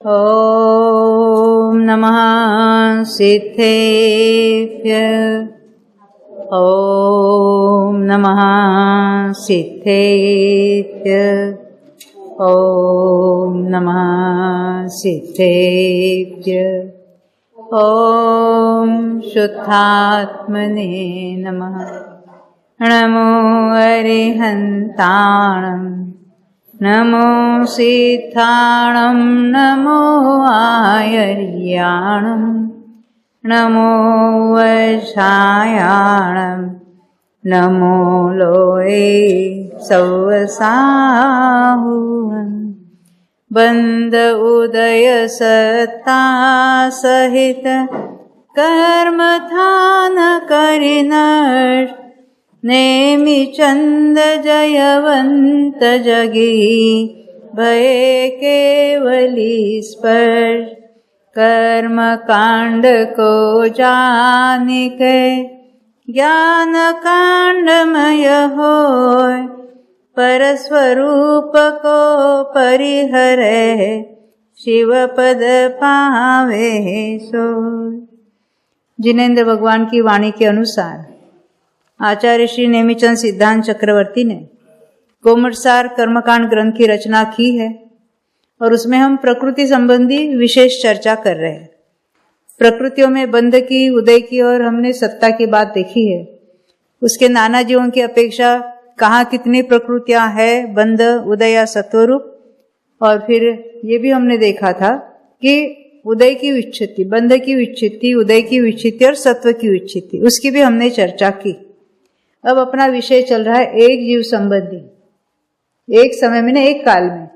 ॐ नमः सिद्धेभ्यः। ॐ नमः सिद्धेभ्यः। ॐ नमः सिद्धेभ्यः। ॐ शुद्धात्मने नमः। नमो अरिहन्ताणं नमो सिद्धाणं नमो आयर्याणं नमो वशायाणं नमो लोये सौवसाहुं बन्द उदय सत्ता सहित कर्मथान करिनष्ट नेमि चंद जयवंत जगी भये केवली स्पर्श कर्म कांड को जानिके ज्ञान कांडमय होय परस्वरूप को परिहरे शिव पद पावे सोय। जिनेंद्र भगवान की वाणी के अनुसार आचार्य श्री नेमिचंद सिद्धांत चक्रवर्ती ने गोमटसार कर्मकांड ग्रंथ की रचना की है और उसमें हम प्रकृति संबंधी विशेष चर्चा कर रहे हैं। प्रकृतियों में बंध की, उदय की और हमने सत्ता की बात देखी है। उसके नाना जीवों की अपेक्षा कहाँ कितनी प्रकृतियां है, बंध, उदय या सत्वरूप। और फिर ये भी हमने देखा था कि उदय की विच्छित्ति, बंध की विच्छित्ति, उदय की विच्छित्ति और सत्व की विच्छित्ति, उसकी भी हमने चर्चा की। अब अपना विषय चल रहा है एक जीव संबंधी। एक समय में, एक काल में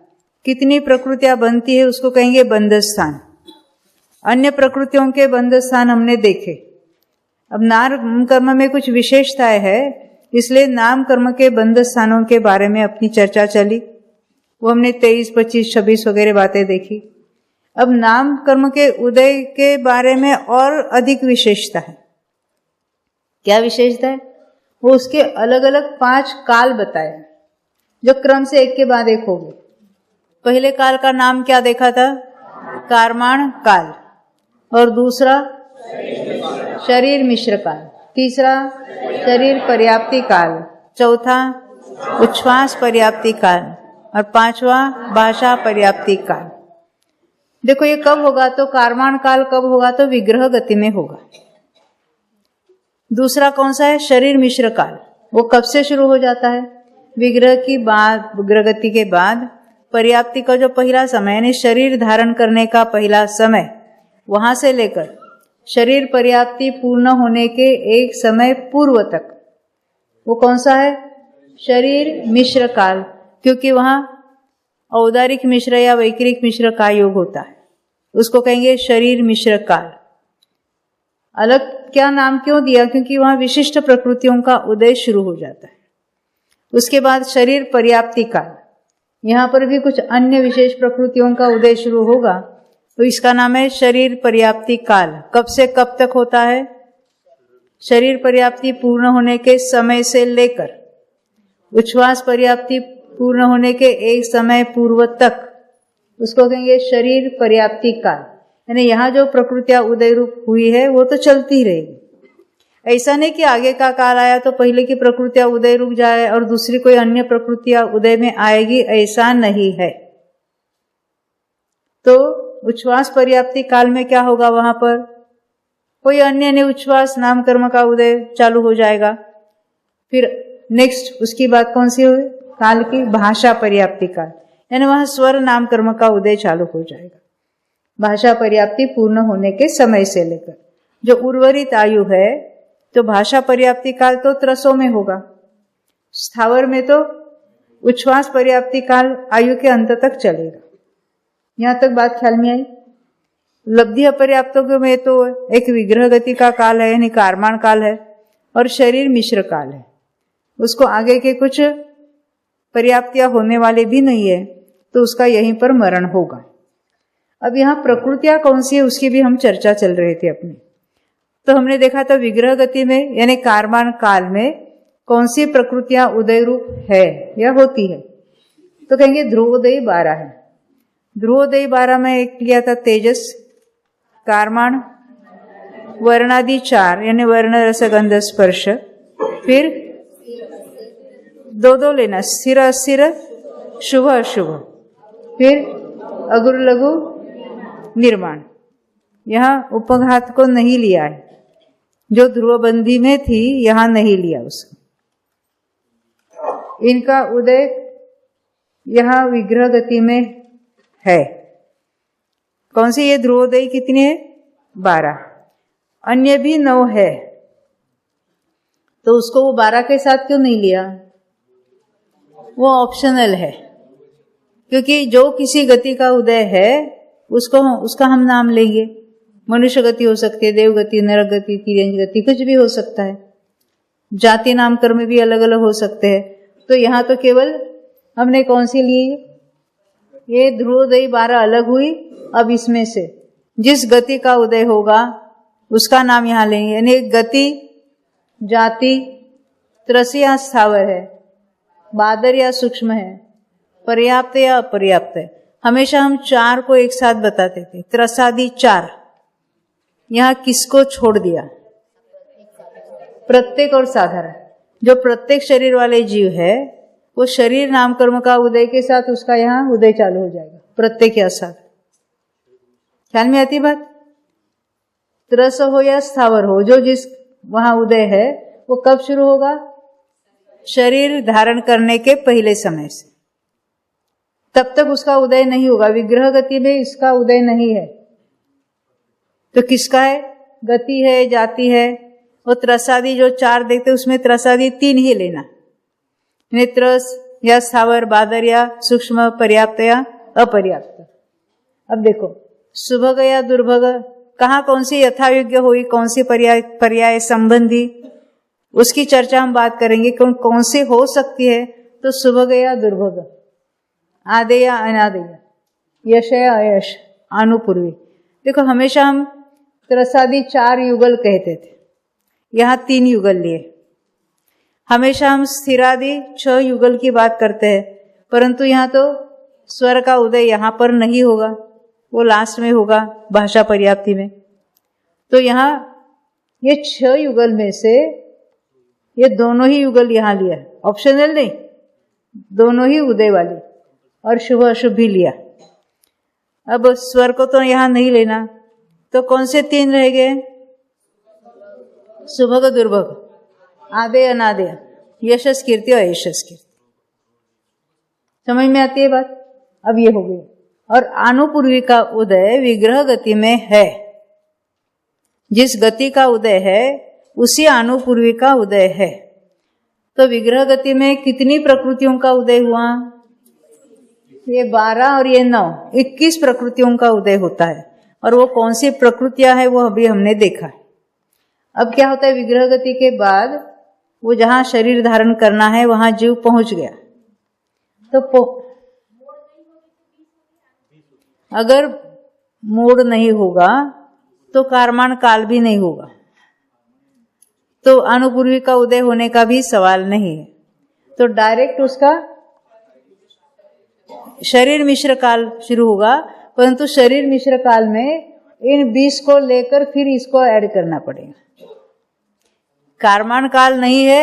कितनी प्रकृतियां बनती है उसको कहेंगे बंध स्थान। अन्य प्रकृतियों के बंध स्थान हमने देखे। अब नाम कर्म में कुछ विशेषताएं है, इसलिए नाम कर्म के बंध स्थानों के बारे में अपनी चर्चा चली। वो हमने 23, 25, 26 वगैरह बातें देखी। अब नाम कर्म के उदय के बारे में और अधिक विशेषता है। क्या विशेषता है? वो उसके अलग अलग 5 काल बताए जो क्रम से एक के बाद एक हो गए। पहले काल का नाम क्या देखा था? कारमाण काल। और दूसरा शरीर मिश्र काल। तीसरा शरीर पर्याप्ति काल। चौथा उच्छ्वास पर्याप्ति काल। और 5वां भाषा पर्याप्ति काल। देखो ये कब होगा? तो कारमाण काल कब होगा? तो विग्रह गति में होगा। दूसरा कौन सा है? शरीर मिश्र काल। वो कब से शुरू हो जाता है? विग्रह की बाद, विग्रह गति के बाद पर्याप्ति का जो पहला समय यानी शरीर धारण करने का पहला समय, वहां से लेकर शरीर पर्याप्ति पूर्ण होने के एक समय पूर्व तक, वो कौन सा है? शरीर मिश्र काल। क्योंकि वहां औदारिक मिश्र या वैक्रिक मिश्र का योग होता है, उसको कहेंगे शरीर मिश्र काल। अलग क्या नाम क्यों दिया? क्योंकि वहां विशिष्ट प्रकृतियों का उदय शुरू हो जाता है। उसके बाद शरीर पर्याप्ति काल, यहाँ पर भी कुछ अन्य विशेष प्रकृतियों का उदय शुरू होगा, तो इसका नाम है शरीर पर्याप्ति काल। कब से कब तक होता है? शरीर पर्याप्ति पूर्ण होने के समय से लेकर उच्छ्वास पर्याप्ति पूर्ण होने के एक समय पूर्व तक, उसको कहेंगे शरीर पर्याप्ति काल। यानी यहाँ जो प्रकृतियां उदय रूप हुई है वो तो चलती रहेगी। ऐसा नहीं कि आगे का काल आया तो पहले की प्रकृतियां उदय रुक जाए और दूसरी कोई अन्य प्रकृतियां उदय में आएगी, ऐसा नहीं है। तो उच्छ्वास पर्याप्ति काल में क्या होगा? वहां पर कोई अन्य उच्छ्वास नाम कर्म का उदय चालू हो जाएगा। फिर नेक्स्ट उसकी बात कौन सी हुई? काल की भाषा पर्याप्ति काल, यानी वहां स्वर नाम कर्म का उदय चालू हो जाएगा। भाषा पर्याप्ति पूर्ण होने के समय से लेकर जो उर्वरित आयु है, तो भाषा पर्याप्ति काल तो त्रसों में होगा। स्थावर में तो उच्छ्वास पर्याप्ति काल आयु के अंत तक चलेगा। यहां तक बात ख्याल में आई? लब्धि अपर्याप्तों में तो एक विग्रह गति का काल है यानी कारमाण काल है, और शरीर मिश्र काल है। उसको आगे के कुछ पर्याप्तियां होने वाले भी नहीं है, तो उसका यहीं पर मरण होगा। अब यहाँ प्रकृतियां कौन सी है उसकी भी हम चर्चा चल रहे थे अपनी। तो हमने देखा था विग्रह गति में यानी कारमान काल में कौन सी प्रकृतियां उदय रूप है या होती है, तो कहेंगे ध्रुवोदय 12 है। ध्रुवोदय 12 में एक लिया था तेजस, कारमाण, वर्णादि 4 यानी वर्ण रस गंध स्पर्श, फिर 2 लेना, स्थिर अस्थिर, शुभ अशुभ, फिर अगुरु लघु निर्माण। यहाँ उपघात को नहीं लिया है, जो ध्रुवबंदी में थी यहाँ नहीं लिया उसको। इनका उदय यहाँ विग्रह गति में है। कौन सी ये ध्रुवोदय कितनी है? 12। अन्य भी 9 है, तो उसको वो 12 के साथ क्यों नहीं लिया? वो ऑप्शनल है, क्योंकि जो किसी गति का उदय है उसका हम नाम लेंगे। मनुष्य गति हो सकती है, देव गति, नरक गति, तिर्यंज गति, कुछ भी हो सकता है। जाति नाम कर्म भी अलग अलग हो सकते हैं। तो यहाँ तो केवल हमने कौन सी ली? ये ध्रुवोदय 12 अलग हुई। अब इसमें से जिस गति का उदय होगा उसका नाम यहाँ लेंगे। यानी गति, जाति, त्रस या स्थावर है, बादर या सूक्ष्म है, पर्याप्त या अपर्याप्त है। हमेशा हम 4 को एक साथ बताते थे, त्रसादि 4। यहाँ किसको छोड़ दिया? प्रत्येक और साधारण। जो प्रत्येक शरीर वाले जीव है वो शरीर नाम कर्म का उदय के साथ उसका यहाँ उदय चालू हो जाएगा, प्रत्येक या साथ। ख्याल में आती बात? त्रस हो या स्थावर हो, जो जिस वहां उदय है वो कब शुरू होगा? शरीर धारण करने के पहले समय से। तब तक उसका उदय नहीं होगा। विग्रह गति में इसका उदय नहीं है। तो किसका है? गति है, जाति है। वो त्रसादि जो 4 देखते उसमें त्रसादि 3 ही लेना, त्रस या स्थावर, बादर या सूक्ष्म, पर्याप्त या अपर्याप्त। अब देखो सुभग या दुर्भग, कहाँ कौन सी यथायोग्य हुई, कौन सी पर्याय संबंधी, उसकी चर्चा हम बात करेंगे। कौन सी हो सकती है? तो सुभग या दुर्भग, आदे या अनादेय, यश या अयश, आनुपूर्वी। देखो हमेशा हम त्रसादि 4 युगल कहते थे, यहाँ 3 युगल लिए। हमेशा हम स्थिरादि 6 युगल की बात करते हैं, परंतु यहाँ तो स्वर का उदय यहाँ पर नहीं होगा, वो लास्ट में होगा भाषा पर्याप्ति में। तो यहाँ ये 6 युगल में से ये दोनों ही युगल यहाँ लिया, ऑप्शनल नहीं, दोनों ही उदय वाली, और शुभ अशुभ भी लिया। अब स्वर को तो यहाँ नहीं लेना, तो कौन से 3 रह गए? सुभग दुर्भग, आदे अनादे, यशस कीर्ति और यशस कीर्ति। समझ में आती है बात? अब ये हो गई। और आनुपूर्वी का उदय विग्रह गति में है। जिस गति का उदय है उसी आनुपूर्वी का उदय है। तो विग्रह गति में कितनी प्रकृतियों का उदय हुआ? ये 12 और ये 9, 21 प्रकृतियों का उदय होता है। और वो कौन सी प्रकृतियां है वो अभी हमने देखा है। अब क्या होता है? विग्रह गति के बाद वो जहां शरीर धारण करना है वहां जीव पहुंच गया। तो अगर मोड़ नहीं होगा तो कारमान काल भी नहीं होगा, तो अनुपूर्वी का उदय होने का भी सवाल नहीं है। तो डायरेक्ट उसका शरीर मिश्र काल शुरू होगा, परंतु शरीर मिश्र काल में इन 20 को लेकर फिर इसको ऐड करना पड़ेगा। कारमान काल नहीं है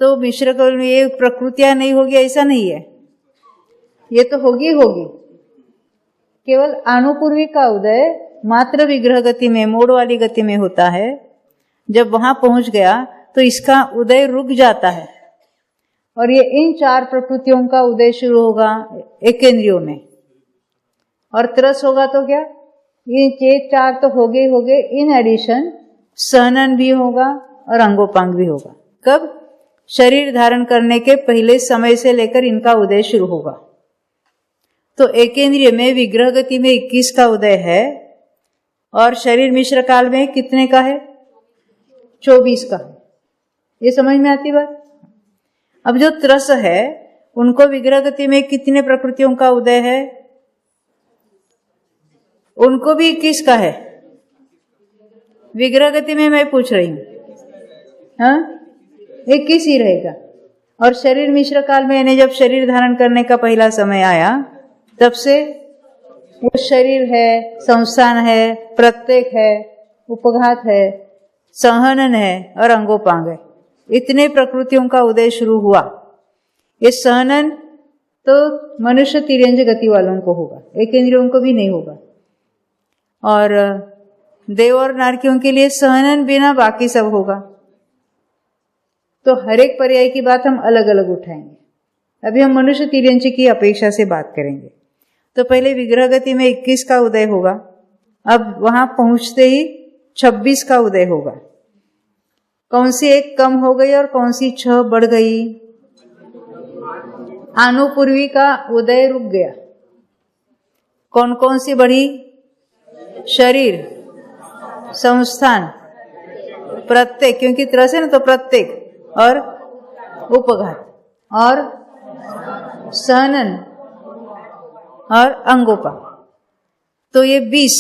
तो मिश्र काल में ये प्रकृतियां नहीं होगी, ऐसा नहीं है। ये तो होगी। केवल आनुपूर्वी का उदय मात्र विग्रह गति में, मोड़ वाली गति में होता है। जब वहां पहुंच गया तो इसका उदय रुक जाता है और ये इन 4 प्रकृतियों का उदय शुरू होगा एकेंद्रियों में। और त्रस होगा तो क्या? ये 4 तो हो गए, इन एडिशन सहनन भी होगा और अंगोपांग भी होगा। कब? शरीर धारण करने के पहले समय से लेकर इनका उदय शुरू होगा। तो एकेंद्रिय में विग्रह गति में 21 का उदय है और शरीर मिश्र काल में कितने का है? 24 का है। ये समझ में आती बात? अब जो त्रस है उनको विग्रह गति में कितने प्रकृतियों का उदय है? उनको भी 21 का है। विग्रह गति में मैं पूछ रही हूं, हाँ 21 ही रहेगा। और शरीर मिश्र काल में यानी जब शरीर धारण करने का पहला समय आया तब से वो शरीर है, संस्थान है, प्रत्येक है, उपघात है, संहनन है और अंगोपांग है। इतने प्रकृतियों का उदय शुरू हुआ। ये सहनन तो मनुष्य तिर्यंज गति वालों को होगा, एक इंद्रियों को भी नहीं होगा। और देव और नारकियों के लिए सहनन बिना बाकी सब होगा। तो हर एक पर्याय की बात हम अलग अलग उठाएंगे। अभी हम मनुष्य तिर्यंज की अपेक्षा से बात करेंगे। तो पहले विग्रह गति में 21 का उदय होगा, अब वहां पहुंचते ही 26 का उदय होगा। कौन सी एक कम हो गई और कौन सी 6 बढ़ गई? अनुपूर्वी का उदय रुक गया। कौन कौन सी बढ़ी? शरीर, संस्थान, प्रत्येक, क्योंकि त्रस है ना, तो प्रत्येक, और उपघात, और सहनन, और अंगोपा। तो ये 20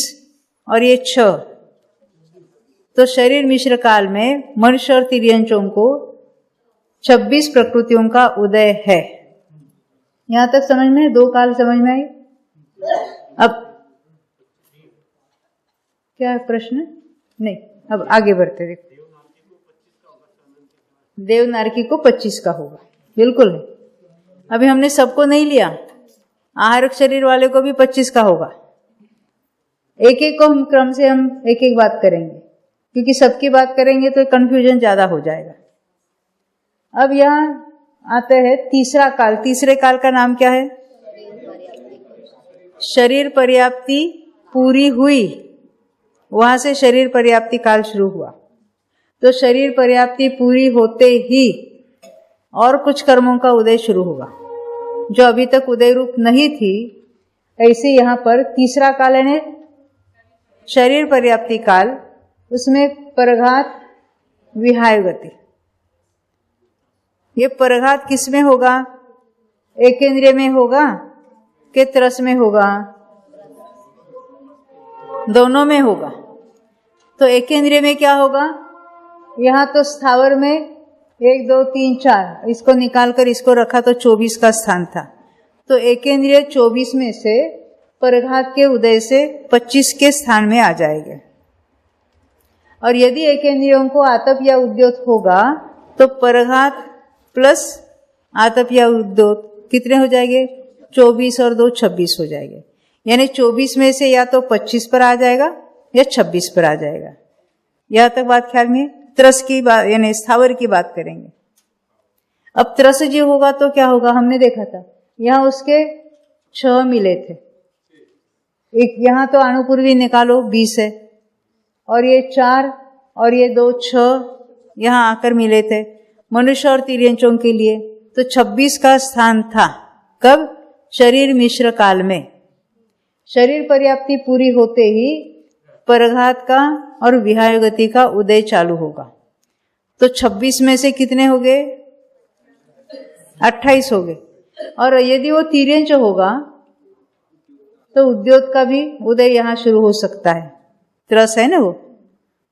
और ये 6। तो शरीर मिश्र काल में मनुष्य और तिर्यंचों को 26 प्रकृतियों का उदय है। यहां तक समझ में? 2 काल समझ में आई? अब क्या प्रश्न? नहीं, अब आगे बढ़ते। देखो, देव नारकी को 25 का होगा, बिल्कुल। अभी हमने सबको नहीं लिया, आहारक शरीर वाले को भी 25 का होगा। एक एक को हम क्रम से हम एक एक बात करेंगे, क्योंकि सबकी बात करेंगे तो कंफ्यूजन ज्यादा हो जाएगा। अब यहाँ आते हैं तीसरा काल। तीसरे काल का नाम क्या है? शरीर पर्याप्ति पूरी हुई, वहां से शरीर पर्याप्ति काल शुरू हुआ। तो शरीर पर्याप्ति पूरी होते ही और कुछ कर्मों का उदय शुरू होगा जो अभी तक उदय रूप नहीं थी। ऐसे यहाँ पर तीसरा काल है शरीर पर्याप्ति काल, उसमें परघात विहाय गति। ये परघात किस में होगा? एकेंद्रिय में होगा कि त्रस में होगा? दोनों में होगा। तो एकेंद्रिय में क्या होगा? यहाँ तो स्थावर में 1 2 3 4, इसको निकालकर इसको रखा तो 24 का स्थान था। तो एकेंद्रिय 24 में से परघात के उदय से 25 के स्थान में आ जाएंगे। और यदि एकेंद्रियों को आतप या उद्योत होगा तो परघात प्लस आतप या उद्योत कितने हो जाएंगे? 24 और 2 26 हो जाएंगे। यानी 24 में से या तो 25 पर आ जाएगा या 26 पर आ जाएगा। यहां तक बात ख्याल में? त्रस की बात यानी स्थावर की बात करेंगे। अब त्रस जी होगा तो क्या होगा? हमने देखा था यहां उसके 6 मिले थे। एक यहां तो अनुपूर्वी निकालो 20 है, और ये 4 और ये 2 6 यहां आकर मिले थे मनुष्य और तिर्यंचों के लिए। तो 26 का स्थान था। कब? शरीर मिश्र काल में। शरीर पर्याप्ति पूरी होते ही परघात का और विहाय गति का उदय चालू होगा। तो 26 में से कितने हो गए? 28 हो गए। और यदि वो तिर्यंच होगा तो उद्योत का भी उदय यहां शुरू हो सकता है। त्रस है ना वो,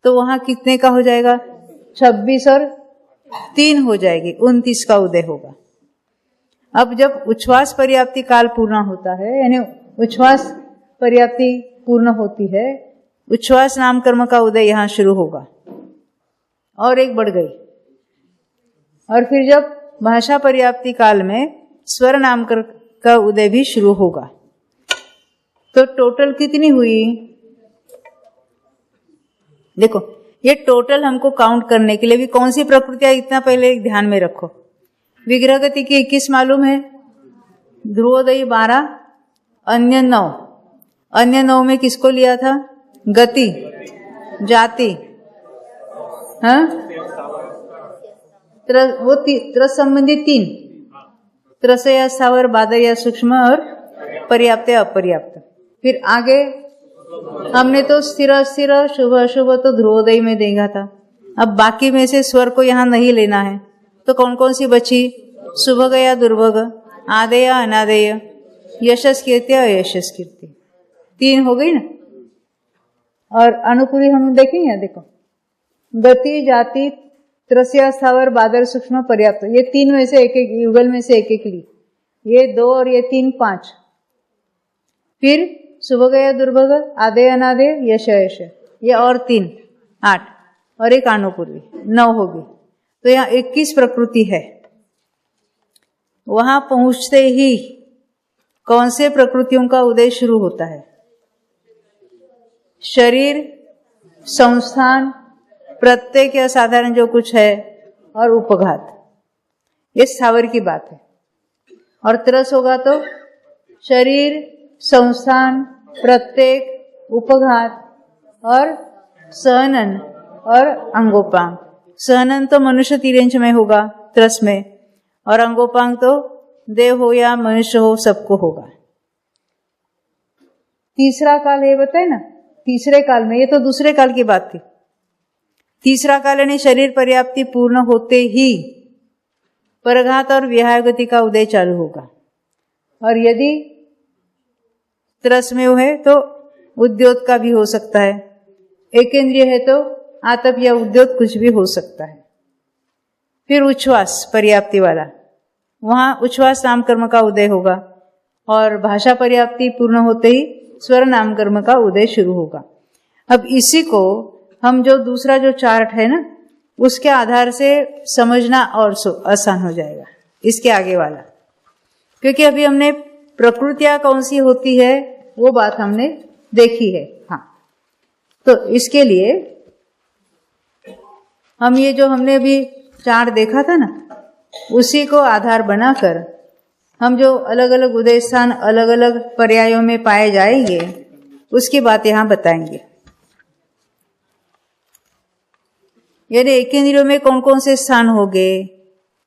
तो वहां कितने का हो जाएगा? 26 और 3 हो जाएगी, 29 का उदय होगा। अब जब उच्छ्वास पर्याप्ति काल पूर्ण होता है, यानी उच्छ्वास पर्याप्ति पूर्ण होती है, उच्छ्वास नाम कर्म का उदय यहां शुरू होगा और एक बढ़ गई। और फिर जब भाषा पर्याप्ति काल में स्वर नाम कर्म का उदय भी शुरू होगा। तो टोटल कितनी हुई? देखो, ये टोटल हमको काउंट करने के लिए भी कौन सी प्रकृतियां, इतना पहले ध्यान में रखो। विग्रह गति की 21 मालूम है, ध्रुवोदयी 12, अन्य 9। अन्य 9 में किसको लिया था? गति, जाति, हाँ, वो त्रस संबंधी 3, त्रस या स्थावर, बादर या सूक्ष्म, और पर्याप्त या अपर्याप्त। फिर आगे हमने तो स्थिर अस्थिर शुभ अशुभ तो ध्रुवोदय में देखा था। अब बाकी में से स्वर को यहाँ नहीं लेना है, तो कौन कौन सी बची? सुभग या दुर्भग, आदेय या अनादेय, यशस कीर्ति या अयशस कीर्ति। 3 हो गई ना। और अनुपूरी हम देखेंगे, देखो, गति, जाति, त्रस्य, स्थावर, बादर, सूक्ष्म, पर्याप्त, ये 3 में से एक एक, युगल में से एक एक ली। ये 2 और ये 3 5। फिर सुभगया दुर्भग, आदेय अनादेय, यश यश, ये और 3 8 और एक आनुपूर्वी 9 होगी। तो यहाँ 21 प्रकृति है। वहां पहुंचते ही कौन से प्रकृतियों का उदय शुरू होता है? शरीर, संस्थान, प्रत्येक या साधारण जो कुछ है और उपघात, ये स्थावर की बात है। और त्रस होगा तो शरीर, संस्थान, प्रत्येक, उपघात और सहनन और अंगोपांग। सहनन तो मनुष्य तिर्यंश में होगा त्रस में, और अंगोपांग तो देव हो या मनुष्य हो सबको होगा। तीसरा काल है बताए ना, तीसरे काल में, ये तो दूसरे काल की बात थी। तीसरा काल यानी शरीर पर्याप्ति पूर्ण होते ही परघात और विहाय गति का उदय चालू होगा। और यदि त्रस में है तो उद्योत का भी हो सकता है, एकेंद्रिय है तो आतप या उद्योत कुछ भी हो सकता है। फिर उच्छ्वास पर्याप्ति वाला, वहां उच्छ्वास नाम कर्म का उदय होगा। और भाषा पर्याप्ति पूर्ण होते ही स्वर नाम कर्म का उदय शुरू होगा। अब इसी को हम जो दूसरा जो चार्ट है ना, उसके आधार से समझना और आसान हो जाएगा इसके आगे वाला, क्योंकि अभी हमने प्रकृतियां कौन सी होती है वो बात हमने देखी है। हाँ, तो इसके लिए हम ये जो हमने अभी चार्ट देखा था ना, उसी को आधार बनाकर हम जो अलग अलग उदय स्थान अलग अलग पर्यायों में पाए जाएंगे उसकी बात यहां बताएंगे। यानी एकेंद्रियों में कौन कौन से स्थान हो गए,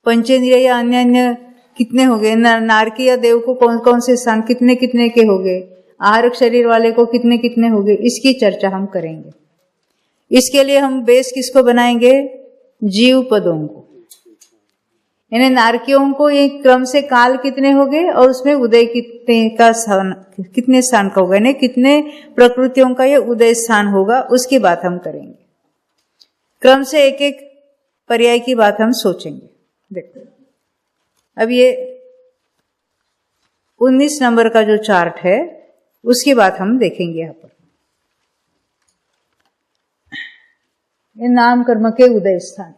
पंचेंद्रिय या अन्य अन्य कितने हो गए, नारकी या देव को कौन कौन से स्थान कितने कितने के हो गए, आहारक शरीर वाले को कितने कितने हो गए, इसकी चर्चा हम करेंगे। इसके लिए हम बेस किसको बनाएंगे? जीव पदों को। यानी नारकियों को ये क्रम से काल कितने हो गए और उसमें उदय कितने का स्थान, कितने स्थान का होगा, यानी कितने प्रकृतियों का ये उदय स्थान होगा, उसकी बात हम करेंगे। क्रम से एक एक पर्याय की बात हम सोचेंगे। देखो अब ये 19 नंबर का जो चार्ट है उसकी बात हम देखेंगे। यहाँ पर ये नाम कर्म के उदय स्थान,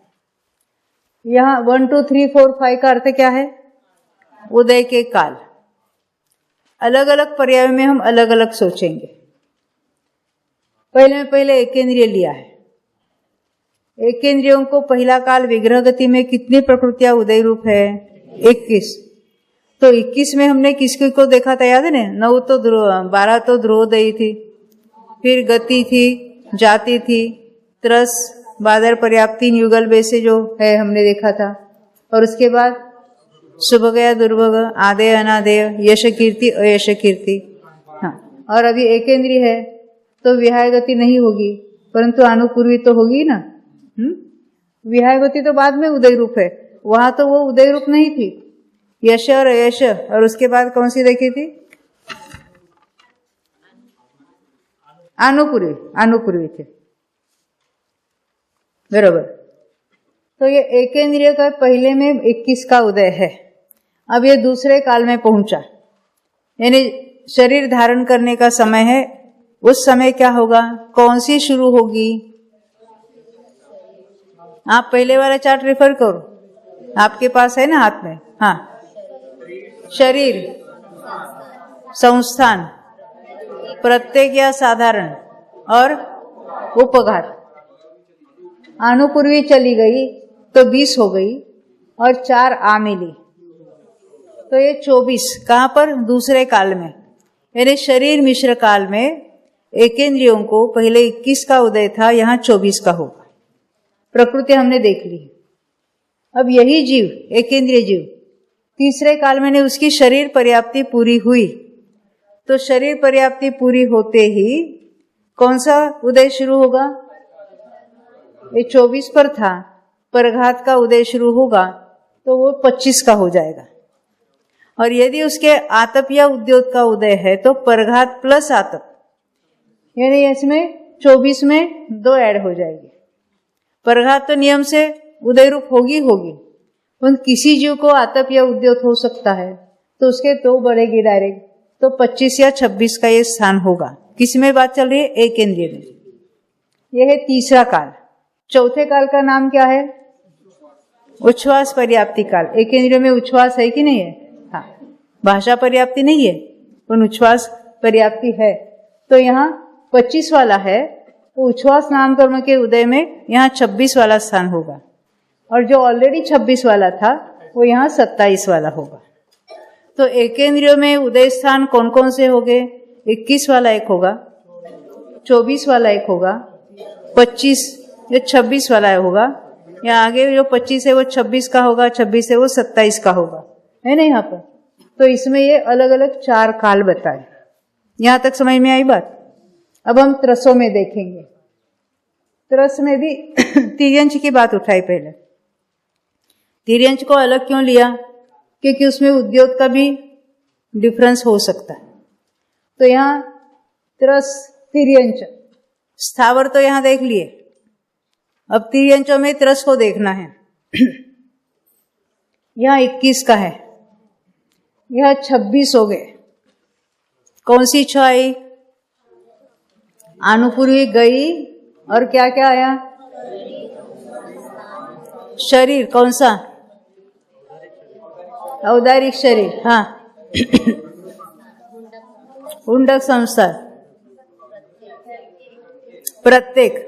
यहाँ 1 2 3 4 5 का अर्थ क्या है? उदय के काल। अलग अलग पर्याय में हम अलग अलग सोचेंगे। पहले एकेंद्रिय लिया है। एकेंद्रियों को पहला काल विग्रह गति में कितनी प्रकृतियां उदय रूप है? 21। तो 21 में हमने किसकी को देखा था याद है ना? 9 तो 12 तो ध्रुवोदयी थी, फिर गति थी, जाति थी, त्रस, बादर, पर्याप्ति, युगल बेसे जो है हमने देखा था। और उसके बाद सुभगया दुर्भग, आदेय अनादेय, यश कीर्ति अयश कीर्ति। हाँ, और अभी एकेंद्रीय है तो विहाय गति नहीं होगी, परंतु अनुपूर्वी तो होगी ना। विहाय गति तो बाद में उदय रूप है, वहां तो वो उदय रूप नहीं थी। यश और अयश, और उसके बाद कौन सी देखी थी? अनुपूर्वी थे, बरोबर। तो ये एकेंद्रिय का पहले में 21 का उदय है। अब ये दूसरे काल में पहुंचा, यानी शरीर धारण करने का समय है। उस समय क्या होगा? कौन सी शुरू होगी? आप पहले वाला चार्ट रेफर करो, आपके पास है ना हाथ में। हाँ, शरीर, संस्थान, प्रत्येक या साधारण और उपघात। अनुपूर्वी चली गई तो 20 हो गई और 4 आ मिली, तो ये 24। कहां पर? दूसरे काल में, यानी शरीर मिश्र काल में एकेंद्रियों को पहले 21 का उदय था, यहाँ 24 का होगा। प्रकृति हमने देख ली। अब यही जीव, एकेंद्रिय जीव, तीसरे काल में उसकी शरीर पर्याप्ति पूरी हुई, तो शरीर पर्याप्ति पूरी होते ही कौन सा उदय शुरू होगा? ये 24 पर था, परघात का उदय शुरू होगा तो वो 25 का हो जाएगा। और यदि उसके आतप या उद्योत का उदय है तो परघात प्लस आतप, यानी इसमें 24 में 2 ऐड हो जाएगी। परघात तो नियम से उदय रूप होगी, उन किसी जीव को आतप या उद्योत हो सकता है तो उसके 2 बढ़ेगी डायरेक्ट, तो 25 या 26 का ये स्थान होगा। किस में बात चल रही है? एक इंद्रिय में। यह है तीसरा काल। चौथे काल का नाम क्या है? उच्छ्वास पर्याप्ति काल। एक इंद्रिय में उच्छ्वास है कि नहीं है? हाँ, भाषा पर्याप्ति नहीं है पर उच्छ्वास पर्याप्ति है। तो यहाँ 25 वाला है, तो उच्छ्वास नाम कर्म के उदय में यहाँ 26 वाला स्थान होगा, और जो ऑलरेडी 26 वाला था वो यहाँ 27 वाला होगा। तो एकेंद्रियों में उदय स्थान कौन कौन से होंगे? 21 वाला एक होगा, 24 वाला एक होगा, 25 या 26 वाला होगा, या आगे जो 25 है वो 26 का होगा, 26 है वो 27 का होगा, है ना यहाँ पर। तो इसमें ये अलग अलग 4 काल बताए। यहाँ तक समझ में आई बात? अब हम त्रसों में देखेंगे। त्रस में भी तिर्यंच की बात उठाई पहले। तिर्यंच को अलग क्यों लिया? क्योंकि उसमें उद्योग का भी डिफरेंस हो सकता है। तो यहाँ त्रस तिर्यंच, स्थावर तो यहाँ देख लिए, अब तिर्यंचों में त्रस को देखना है। यहाँ 21 का है, यहाँ 26 हो गए। कौन सी 6 आई? आनुपूर्वी गई, और क्या क्या आया? शरीर। कौन सा? औदारिक शरीर। हाँ उंडक संसार, प्रत्येक,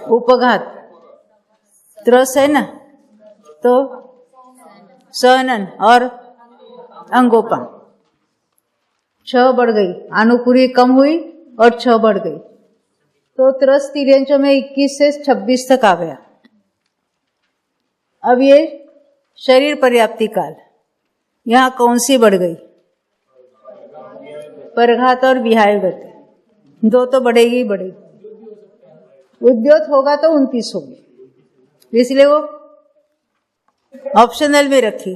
उपघात, त्रस है ना, तो सहनन और अंगोपा। 6 बढ़ गई, आनुपूर्वी कम हुई और 6 बढ़ गई, तो त्रस तिर्यंचों में 21 से 26 तक आ गया। अब ये शरीर पर्याप्ति काल, यहाँ कौन सी बढ़ गई? परघात और विहाय गति, 2 तो बढ़ेगी ही बढ़ेगी। उद्योत होगा तो 29 होगी, इसलिए वो ऑप्शनल में रखी,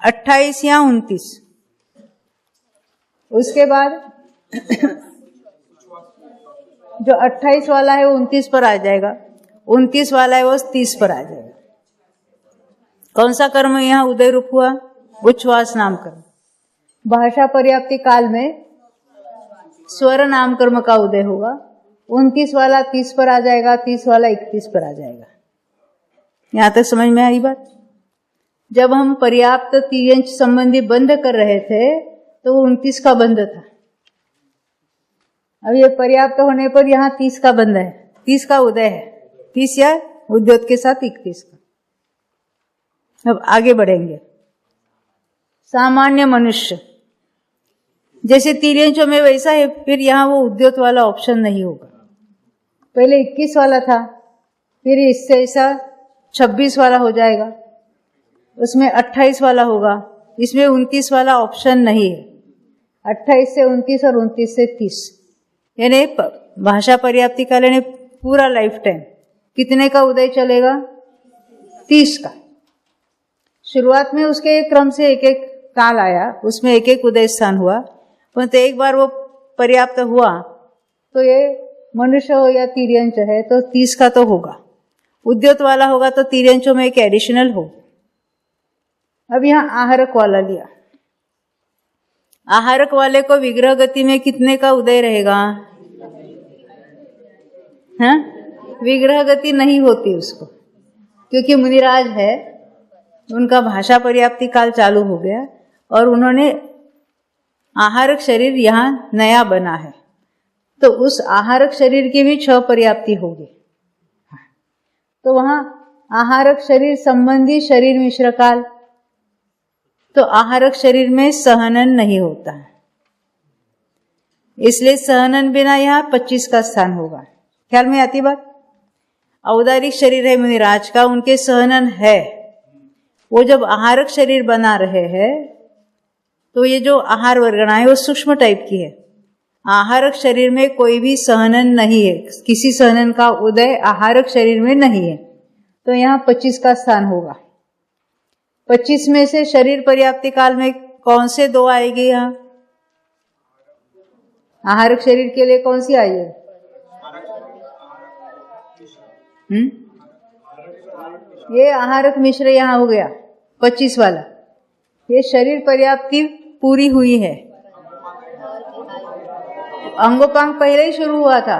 28 या 29। उसके बाद जो 28 वाला है वो 29 पर आ जाएगा, 29 वाला है वो 30 पर आ जाएगा। कौन सा कर्म यहाँ उदय रूप हुआ? उच्छ्वास नाम कर्म। भाषा पर्याप्ति काल में स्वर नाम कर्म का उदय होगा। 29 वाला 30 पर आ जाएगा, 30 वाला 31 पर आ जाएगा। यहाँ तक समझ में आई बात? जब हम पर्याप्त तिर्यंच संबंधी बंध कर रहे थे तो वो 29 का बंध था। अब ये पर्याप्त होने पर यहाँ 30 का बंध है, 30 का उदय है, 30 या उद्योत के साथ 31 का। अब आगे बढ़ेंगे। सामान्य मनुष्य जैसे तिर्यंचों में वैसा है, फिर यहाँ वो उद्योत वाला ऑप्शन नहीं होगा। पहले 21 वाला था, फिर इससे ऐसा 26 वाला हो जाएगा, उसमें 28 वाला होगा, इसमें 29 वाला ऑप्शन नहीं है। 28 से 29 और 29 से 30, यानी भाषा पर्याप्ति काल यानी पूरा लाइफ टाइम कितने का उदय चलेगा? 30 का। शुरुआत में उसके क्रम से एक एक काल आया, उसमें एक एक उदय स्थान हुआ, परंतु एक बार वो पर्याप्त हुआ तो ये मनुष्य हो या तिर्यंच है तो 30 का तो होगा। उद्योत वाला होगा तो तिर्यंचों में एक एडिशनल हो। अब यहाँ आहारक वाला लिया। आहारक वाले को विग्रह गति में कितने का उदय रहेगा? हाँ, विग्रह गति नहीं होती उसको, क्योंकि मुनिराज है, उनका भाषा पर्याप्ति काल चालू हो गया और उन्होंने आहारक शरीर यहाँ नया बना है, तो उस आहारक शरीर की भी 6 पर्याप्ति होगी। तो वहां आहारक शरीर संबंधी शरीर मिश्र काल, तो आहारक शरीर में सहनन नहीं होता है, इसलिए सहनन बिना यहाँ 25 का स्थान होगा। ख्याल में आती बात? औदारिक शरीर है मुनिराज का, उनके सहनन है, वो जब आहारक शरीर बना रहे हैं तो ये जो आहार वर्गणा है वो सूक्ष्म टाइप की है। आहारक शरीर में कोई भी सहनन नहीं है, किसी सहनन का उदय आहारक शरीर में नहीं है, तो यहाँ 25 का स्थान होगा। 25 में से शरीर पर्याप्ति काल में कौन से 2 आएगी? यहाँ आहारक शरीर के लिए कौन सी आई है? ये आहारक मिश्र यहाँ हो गया 25 वाला। ये शरीर पर्याप्ति पूरी हुई है, अंगोपांग पहले ही शुरू हुआ था।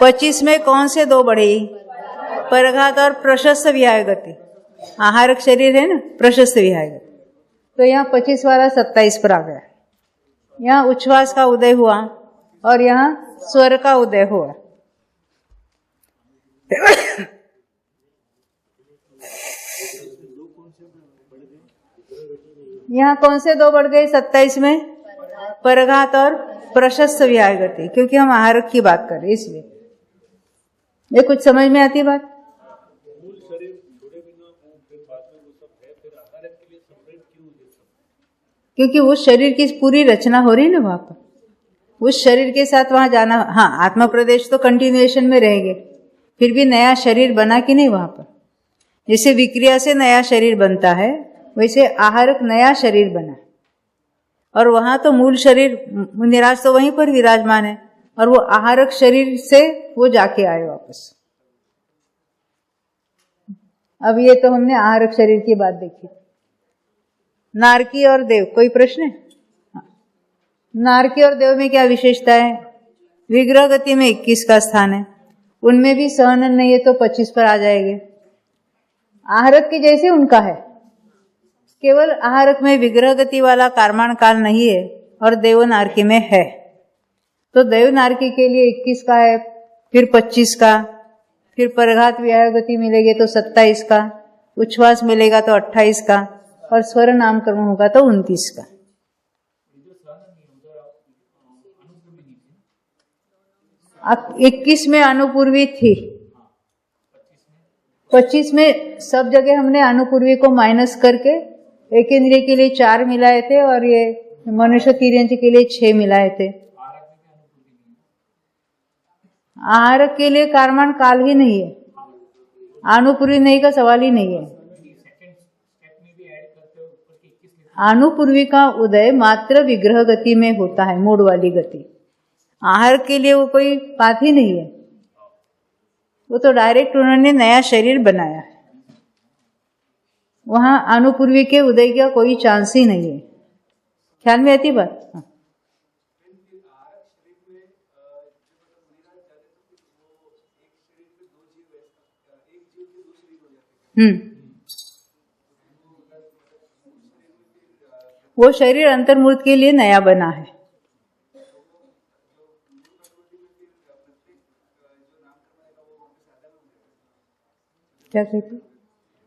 25 में कौन से दो बढ़े? परघात और प्रशस्त विहाय गति। आहारक शरीर है ना, प्रशस्त विहाय गति। तो यहाँ 25 वाला 27 पर आ गया। यहाँ उच्छ्वास का उदय हुआ और यहाँ स्वर का उदय हुआ। यहाँ कौन से दो बढ़ गए 27 में? परघात और प्रशस्त विहाय गति, क्योंकि हम आहारक की बात कर रहे हैं इसलिए। ये कुछ समझ में आती बात? क्योंकि उस शरीर की पूरी रचना हो रही है ना वहां पर, उस शरीर के साथ वहां जाना। हाँ, आत्मा प्रदेश तो कंटिन्यूएशन में रहेंगे, फिर भी नया शरीर बना कि नहीं वहां पर? जैसे विक्रिया से नया शरीर बनता है, वैसे आहारक नया शरीर बना। और वहां तो मूल शरीर मुनिराज तो वहीं पर विराजमान है, और वो आहारक शरीर से वो जाके आए वापस। अब ये तो हमने आहारक शरीर की बात देखी। नारकी और देव, कोई प्रश्न है? नारकी और देव में क्या विशेषता है? विग्रह गति में 21 का स्थान है, उनमें भी सहनन नहीं है तो 25 पर आ जाएंगे। आहारक की जैसे उनका है, केवल आहारक में विग्रह गति वाला कारमान काल नहीं है और देवनारकी में है। तो देवनारकी के लिए 21 का है, फिर 25 का, फिर परघात विहाय गति मिलेगी तो 27 का, उच्छ्वास मिलेगा तो 28 का, और स्वर नामकर्म होगा तो 29 का। अब 21 में अनुपूर्वी थी, 25 में सब जगह हमने अनुपूर्वी को माइनस करके एक इंद्रिय के लिए 4 मिलाए थे और ये मनुष्य तिर्यंच के लिए 6 मिलाए थे। आहारक के लिए कारमान काल ही नहीं है, अनुपूर्वी नहीं का सवाल ही नहीं है। अनुपूर्वी का उदय मात्र विग्रह गति में होता है, मूड वाली गति। आहार के लिए वो कोई बात ही नहीं है, वो तो डायरेक्ट उन्होंने नया शरीर बनाया है, वहां अनुपूर्वी के उदय का कोई चांस ही नहीं है। ख्याल में आती बात? वो शरीर अंतर्मूर्त के लिए नया बना है। क्या कहते?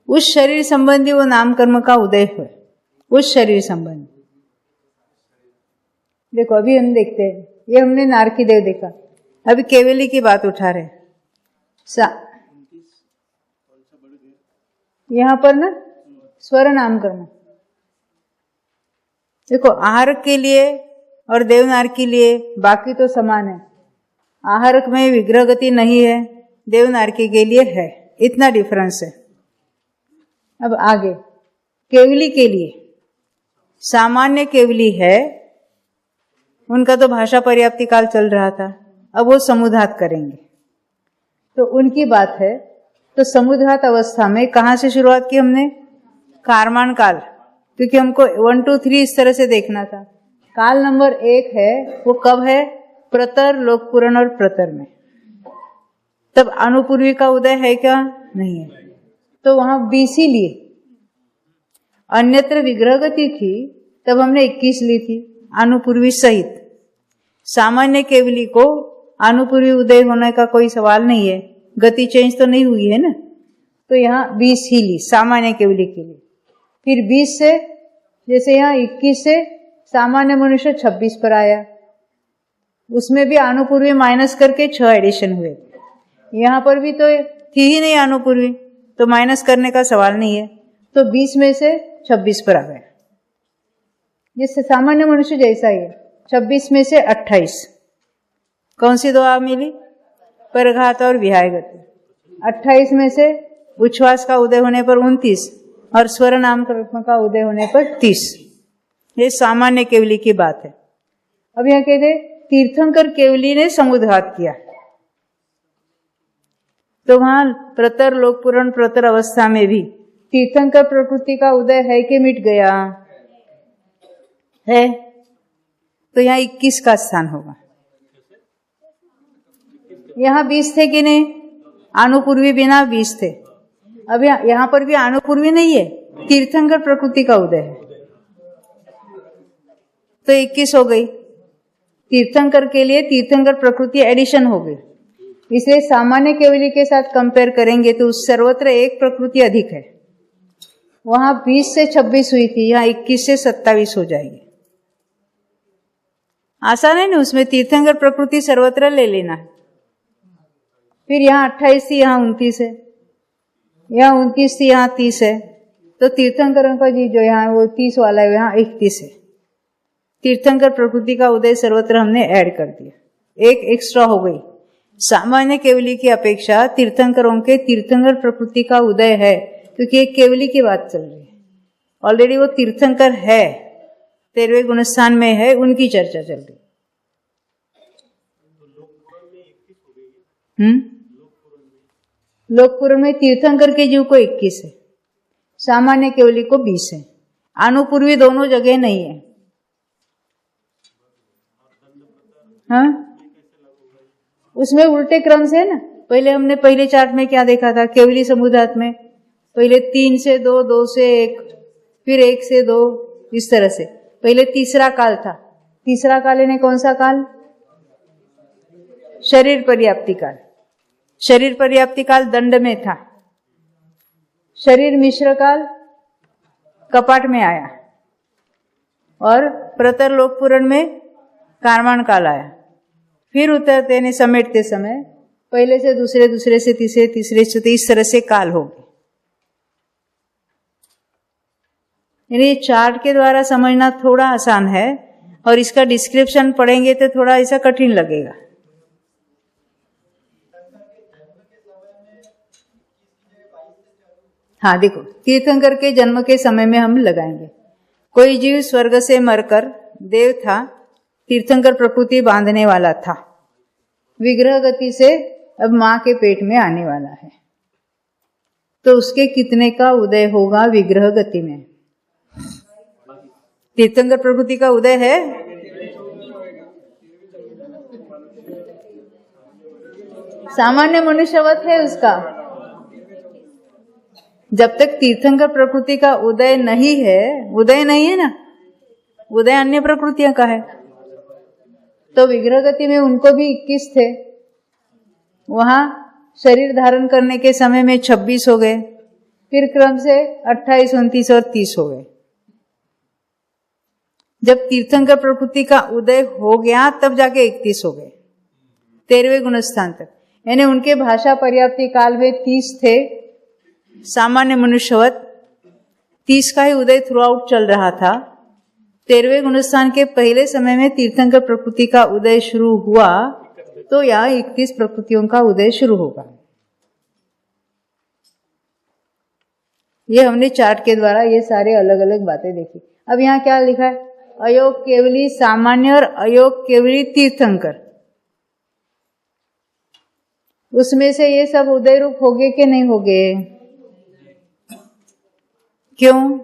उस शरीर संबंधी वो नाम कर्म का उदय है, उस शरीर संबंधी। देखो अभी हम देखते हैं, ये हमने नारकी देव देखा, अभी केवली की बात उठा रहे। यहां पर ना स्वर नाम कर्म, देखो आहारक के लिए और देवनार के लिए बाकी तो समान है। आहारक में विग्रह गति नहीं है, देवनारकी के लिए है, इतना डिफरेंस है। अब आगे केवली के लिए, सामान्य केवली है, उनका तो भाषा पर्याप्ति काल चल रहा था, अब वो समुद्घात करेंगे तो उनकी बात है। तो समुद्घात अवस्था में कहाँ से शुरुआत की हमने? कारमान काल, क्योंकि हमको 1 2 3 इस तरह से देखना था। काल नंबर 1 है, वो कब है? प्रतर, लोकपुरण और प्रतर में। तब अनुपूर्वी का उदय है क्या? नहीं है, तो वहां 20 ही लिए। अन्यत्र विग्रह गति थी तब हमने 21 ली थी अनुपूर्वी सहित। सामान्य केवली को अनुपूर्वी उदय होने का कोई सवाल नहीं है, गति चेंज तो नहीं हुई है ना, तो यहाँ 20 ही ली सामान्य केवली के लिए। फिर 20 से, जैसे यहाँ 21 से सामान्य मनुष्य 26 पर आया, उसमें भी अनुपूर्वी माइनस करके 6 एडिशन हुए। यहाँ पर भी तो थी ही नहीं अनुपूर्वी, तो माइनस करने का सवाल नहीं है, तो 20 में से 26 पर आ गया। जिससे सामान्य मनुष्य जैसा ही है, 26 में से 28। कौन सी दो आ मिली? परघात और विहाय गति। 28 में से उच्छ्वास का उदय होने पर 29 और स्वर नाम कर्म का उदय होने पर 30। ये सामान्य केवली की बात है। अब यहाँ कहते तीर्थंकर केवली ने समुद्घात किया, तो वहां प्रतर, लोकपुरण, प्रतर अवस्था में भी तीर्थंकर प्रकृति का उदय है कि मिट गया है? तो यहाँ 21 का स्थान होगा। यहाँ 20 थे कि नहीं? अनुपूर्वी बिना 20 थे। अब यहाँ पर भी अनुपूर्वी नहीं है, तीर्थंकर प्रकृति का उदय है, तो 21 हो गई। तीर्थंकर के लिए तीर्थंकर प्रकृति एडिशन हो गई, इसलिए सामान्य केवली के साथ कंपेयर करेंगे तो सर्वत्र एक प्रकृति अधिक है। वहां 20 से 26 हुई थी, यहाँ 21 से 27 हो जाएगी। आसान है ना, उसमें तीर्थंकर प्रकृति सर्वत्र ले लेना है। फिर यहाँ 28 थी, यहाँ 29 है, यहाँ 29 थी, यहाँ 30 है, तो तीर्थंकरों का जी जो यहाँ वो 30 वाला है, यहाँ 31 है। तीर्थंकर प्रकृति का उदय सर्वत्र हमने ऐड कर दिया, एक एक्स्ट्रा हो गई। सामान्य केवली की अपेक्षा तीर्थंकरों के तीर्थंकर प्रकृति का उदय है, क्योंकि एक केवली की बात चल रही है, ऑलरेडी वो तीर्थंकर है, 13वें गुणस्थान में है, उनकी चर्चा चल रही। लोकपुरम में तीर्थंकर के जीव को 21 है, सामान्य केवली को 20 है। अनुपूर्वी दोनों जगह नहीं है। हाँ, उसमें उल्टे क्रम से है ना। पहले हमने पहले चार्ट में क्या देखा था, केवली समुदाय में पहले 3 से 2, 2 से 1, फिर 1 से 2, इस तरह से। पहले तीसरा काल था। तीसरा काल यानी कौन सा काल? शरीर पर्याप्ति काल। शरीर पर्याप्ति काल दंड में था। शरीर मिश्र काल कपाट में आया, और प्रतर लोक पुराण में कारवाण काल आया। फिर उतरते ने समेटते समय पहले से दूसरे, दूसरे से तीसरे, तीसरे से इस तरह से काल हो गए। यानी चार्ट के द्वारा समझना थोड़ा आसान है, और इसका डिस्क्रिप्शन पढ़ेंगे तो थोड़ा ऐसा कठिन लगेगा। हाँ देखो, तीर्थंकर के जन्म के समय में हम लगाएंगे। कोई जीव स्वर्ग से मरकर देव था, तीर्थंकर प्रकृति बांधने वाला था, विग्रह गति से अब मां के पेट में आने वाला है, तो उसके कितने का उदय होगा विग्रह गति में? तीर्थंकर प्रकृति का उदय है। सामान्य मनुष्यवत है उसका। जब तक तीर्थंकर प्रकृति का उदय नहीं है, उदय नहीं है ना, उदय अन्य प्रकृतियों का है, तो विग्रह गति में उनको भी 21 थे। वहां शरीर धारण करने के समय में 26 हो गए, फिर क्रम से 28, 29 और 30 हो गए। जब तीर्थंकर प्रकृति का उदय हो गया तब जाके 31 हो गए, 13वें गुणस्थान तक। यानी उनके भाषा पर्याप्ति काल में 30 थे, सामान्य मनुष्यवत 30 का ही उदय थ्रू आउट चल रहा था। 13वें गुणस्थान के पहले समय में तीर्थंकर प्रकृति का उदय शुरू हुआ, तो यहाँ 31 प्रकृतियों का उदय शुरू होगा। ये हमने चार्ट के द्वारा ये सारे अलग अलग बातें देखी। अब यहाँ क्या लिखा है? अयोग केवली सामान्य और अयोग केवली तीर्थंकर, उसमें से ये सब उदय रूप हो गए कि नहीं हो गए? क्यों?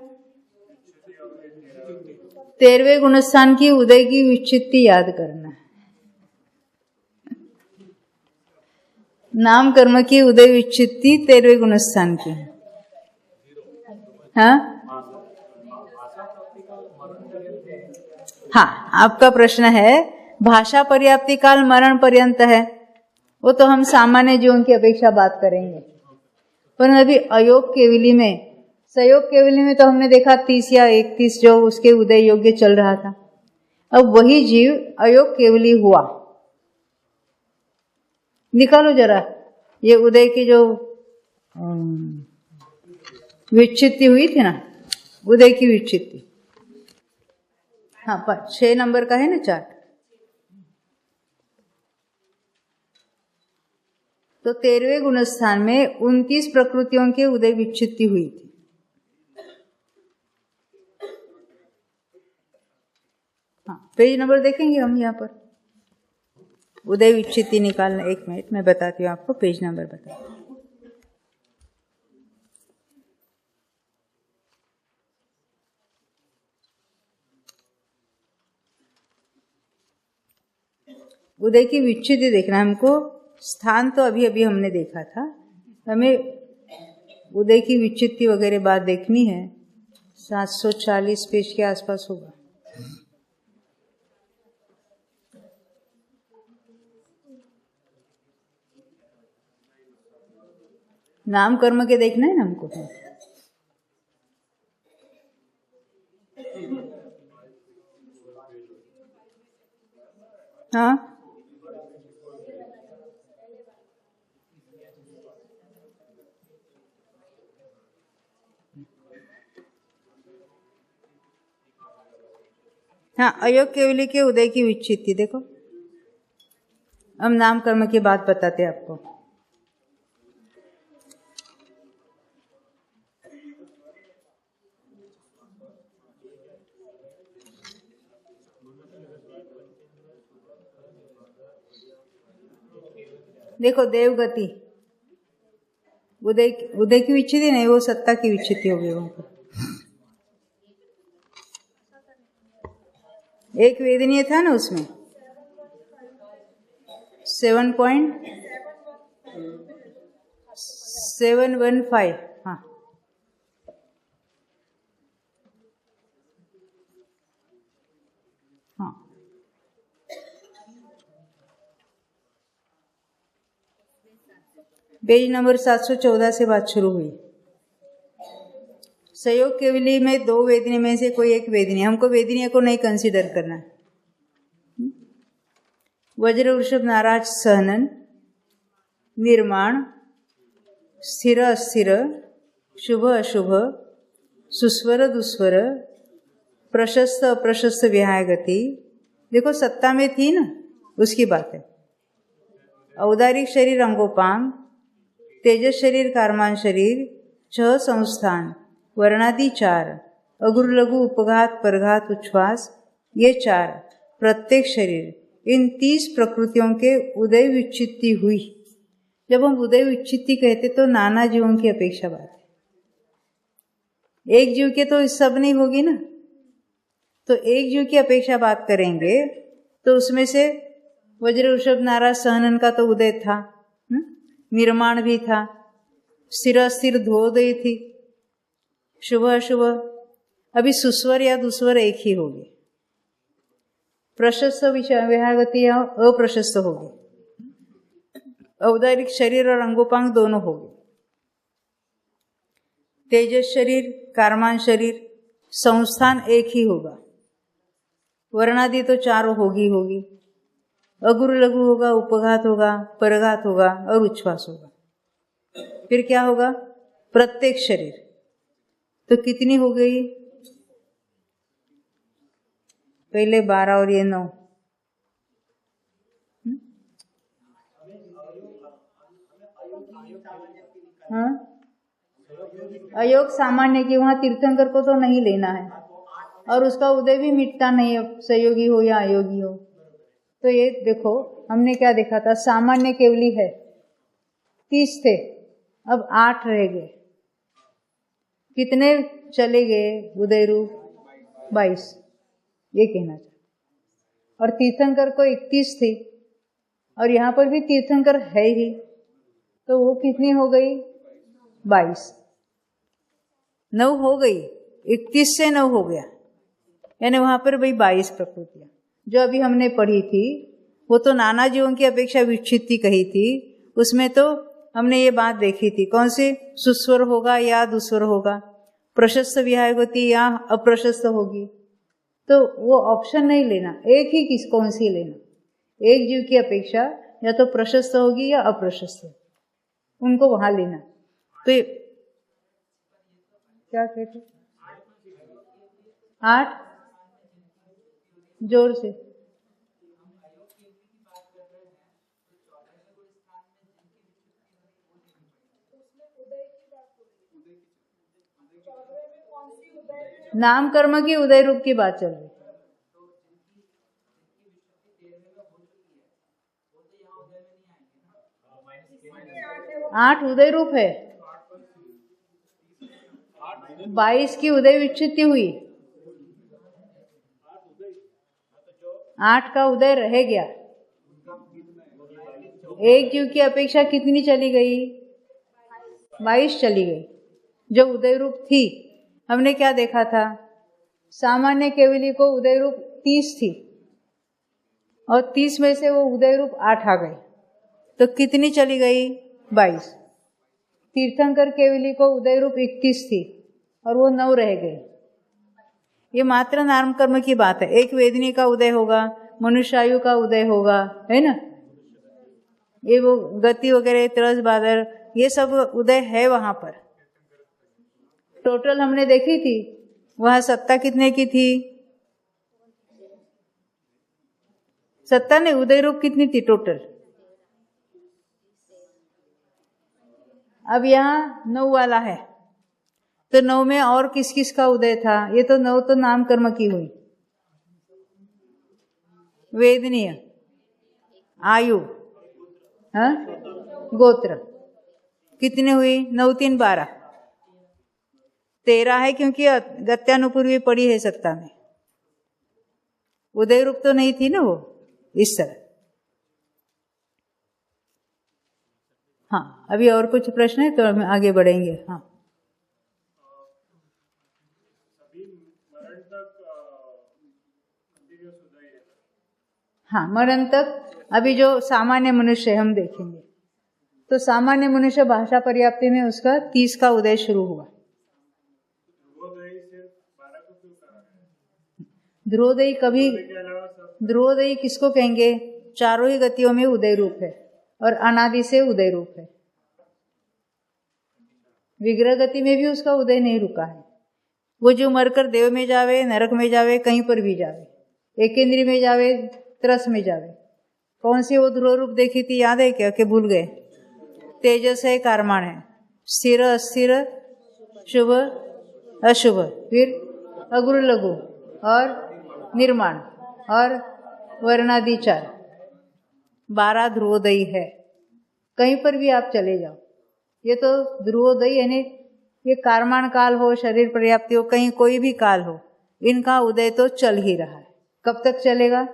13वें गुणस्थान की उदय की विच्छित्ति याद करना है। नाम कर्म की उदय विच्छित्ति 13वें गुणस्थान की। हाँ हाँ, आपका प्रश्न है भाषा पर्याप्ति काल मरण पर्यंत है, वो तो हम सामान्य जीवन की अपेक्षा बात करेंगे। पर अभी अयोग केवली में, सहयोग केवली में तो हमने देखा 30 या 31 जो उसके उदय योग्य चल रहा था। अब वही जीव अयोग केवली हुआ। निकालो जरा ये उदय की जो विच्छित्ति हुई थी ना, उदय की विच्छित्ति। हाँ, पर 6 नंबर का है ना चार्ट। तो 13वें गुणस्थान में 29 प्रकृतियों के उदय विच्छित्ति हुई थी। हाँ, पेज नंबर देखेंगे हम यहाँ पर। उदय विच्छित्ति निकालना, 1 मिनट मैं बताती हूँ आपको, पेज नंबर बताती हूँ। उदय की विच्छित्ति देखना है हमको। स्थान तो अभी अभी हमने देखा था, हमें उदय की विच्छित्ति वगैरह बात देखनी है। 740 पेज के आसपास होगा। नाम कर्म के देखना है ना हमको। हाँ, हाँ, अयोग केवली के उदय की विच्छित्ति देखो। हम नाम कर्म की बात बताते हैं आपको। देखो, देवगति उदय की विच्छित्ति नहीं, वो सत्ता की विच्छित्ति हो गई वहां पर। एक वेदनीय था ना उसमें 7.715। हाँ, हाँ, पेज नंबर 714 से बात शुरू हुई। सहयोग केवली में 2 वेदनीय में से कोई एक वेदनीय, हमको वेदनीय को नहीं कंसीडर करना है। वज्र वृषभ नाराज सहनन, निर्माण, स्थिर अस्थिर, शुभ अशुभ, सुस्वर दुस्वर, प्रशस्त अप्रशस्त विहाय गति। देखो, सत्ता में थी ना, उसकी बात है। औदारिक शरीर अंगोपांग, तेजस शरीर कारमान शरीर, 6 संस्थान, वर्णादि 4, अगुर लघु उपघात परघात उच्छ्वास, ये 4 प्रत्येक शरीर, इन 30 प्रकृतियों के उदय विच्छित्ति हुई। जब हम उदय विच्छित्ति कहते तो नाना जीवों की अपेक्षा बात है। एक जीव के तो इस सब नहीं होगी ना, तो एक जीव की अपेक्षा बात करेंगे तो उसमें से वज्र वृषभ नाराज सहनन का तो उदय था, निर्माण भी था, स्थिर अस्थिर धोदय थी, शुभ अशुभ। अभी सुस्वर या दुस्वर एक ही होगी, प्रशस्त विहागति या अप्रशस्त होगी, औदारिक शरीर और अंगोपांग दोनों होगी, तेजस शरीर कारमान शरीर, संस्थान एक ही होगा, वर्णादि तो 4 होगी, अगुर लघु होगा, उपघात होगा, परघात होगा और उच्छ्वास होगा। फिर क्या होगा? प्रत्येक शरीर। तो कितनी हो गई? पहले 12 और ये 9। हाँ, अयोग सामान्य की, वहां तीर्थंकर को तो नहीं लेना है और उसका उदय भी मिटता नहीं है, सहयोगी हो या अयोगी हो। तो ये देखो, हमने क्या देखा था, सामान्य केवली है 30 थे, अब 8 रह गए। कितने चले गए उदय रूप? 22, ये कहना चाहिए। और तीर्थंकर को 31 थी और यहाँ पर भी तीर्थंकर है ही, तो वो कितनी हो गई? 22। 9 हो गई, 31 से 9 हो गया, यानी वहां पर भाई 22 प्रकृतियां। जो अभी हमने पढ़ी थी वो तो नाना जीवों की अपेक्षा विच्छित्ति कही थी, उसमें तो हमने ये बात देखी थी, कौन सी? सुस्वर होगा या दुस्वर होगा, प्रशस्त विहायगति या अप्रशस्त होगी। तो वो ऑप्शन नहीं लेना, एक ही किस कौन सी लेना, एक जीव की अपेक्षा या तो प्रशस्त होगी या अप्रशस्त, उनको वहां लेना। तो क्या कहते? 8 जोर से। नाम कर्म की उदय रूप की बात चल रही। 8 उदय रूप है, 22 की उदय विच्छित्ति हुई, 8 का उदय रह गया, एक जीव की अपेक्षा कितनी चली गई? 22 चली गई। जो उदय रूप थी, हमने क्या देखा था? सामान्य केवली को उदय रूप 30 थी और 30 में से वो उदय रूप 8 आ गई, तो कितनी चली गई? 22। तीर्थंकर केवली को उदय रूप 21 थी और वो 9 रह गई। ये मात्र नाम कर्म की बात है। एक वेदिनी का उदय होगा, मनुष्यायु का उदय होगा, है ना? ये वो गति वगैरह, त्रस बादर, ये सब उदय है वहां पर। टोटल हमने देखी थी, वहां सत्ता कितने की थी? सत्ता ने उदय रूप कितनी थी टोटल? अब यहाँ 9 वाला है, तो 9 में और किस किस का उदय था? ये तो 9 तो नाम कर्म की हुई। वेदनीय, आयु, हाँ, गोत्र कितने हुई? 9 3 12, 13 है, क्योंकि गत्यानुपूर्वी पड़ी है सत्ता में। उदय रूप तो नहीं थी ना वो, इस तरह। हाँ, अभी और कुछ प्रश्न है तो हम आगे बढ़ेंगे। हाँ, हाँ, मरण तक। अभी जो सामान्य मनुष्य हम देखेंगे, तो सामान्य मनुष्य भाषा पर्याप्ति में उसका 30 का उदय शुरू हुआ। ध्रुवोदयी कभी, ध्रुवोदयी किसको कहेंगे? चारों ही गतियों में उदय रूप है और अनादि से उदय रूप है। विग्रह गति में भी उसका उदय नहीं रुका है। वो जो मरकर देव में जावे, नरक में जावे, कहीं पर भी जावे, एकेंद्री में जावे, त्रस में जावे। कौन सी वो ध्रुव रूप देखी थी, याद है क्या कि भूल गए? तेजस है, कारमान है, स्थिर अस्थिर, शुभ अशुभ, फिर अगुरु लघु और निर्माण और वर्णादिचार। 12 ध्रुवोदयी है। कहीं पर भी आप चले जाओ, ये तो ध्रुवोदयी यानी ये कारमान काल हो, शरीर पर्याप्ति हो, कहीं कोई भी काल हो, इनका उदय तो चल ही रहा है। कब तक चलेगा?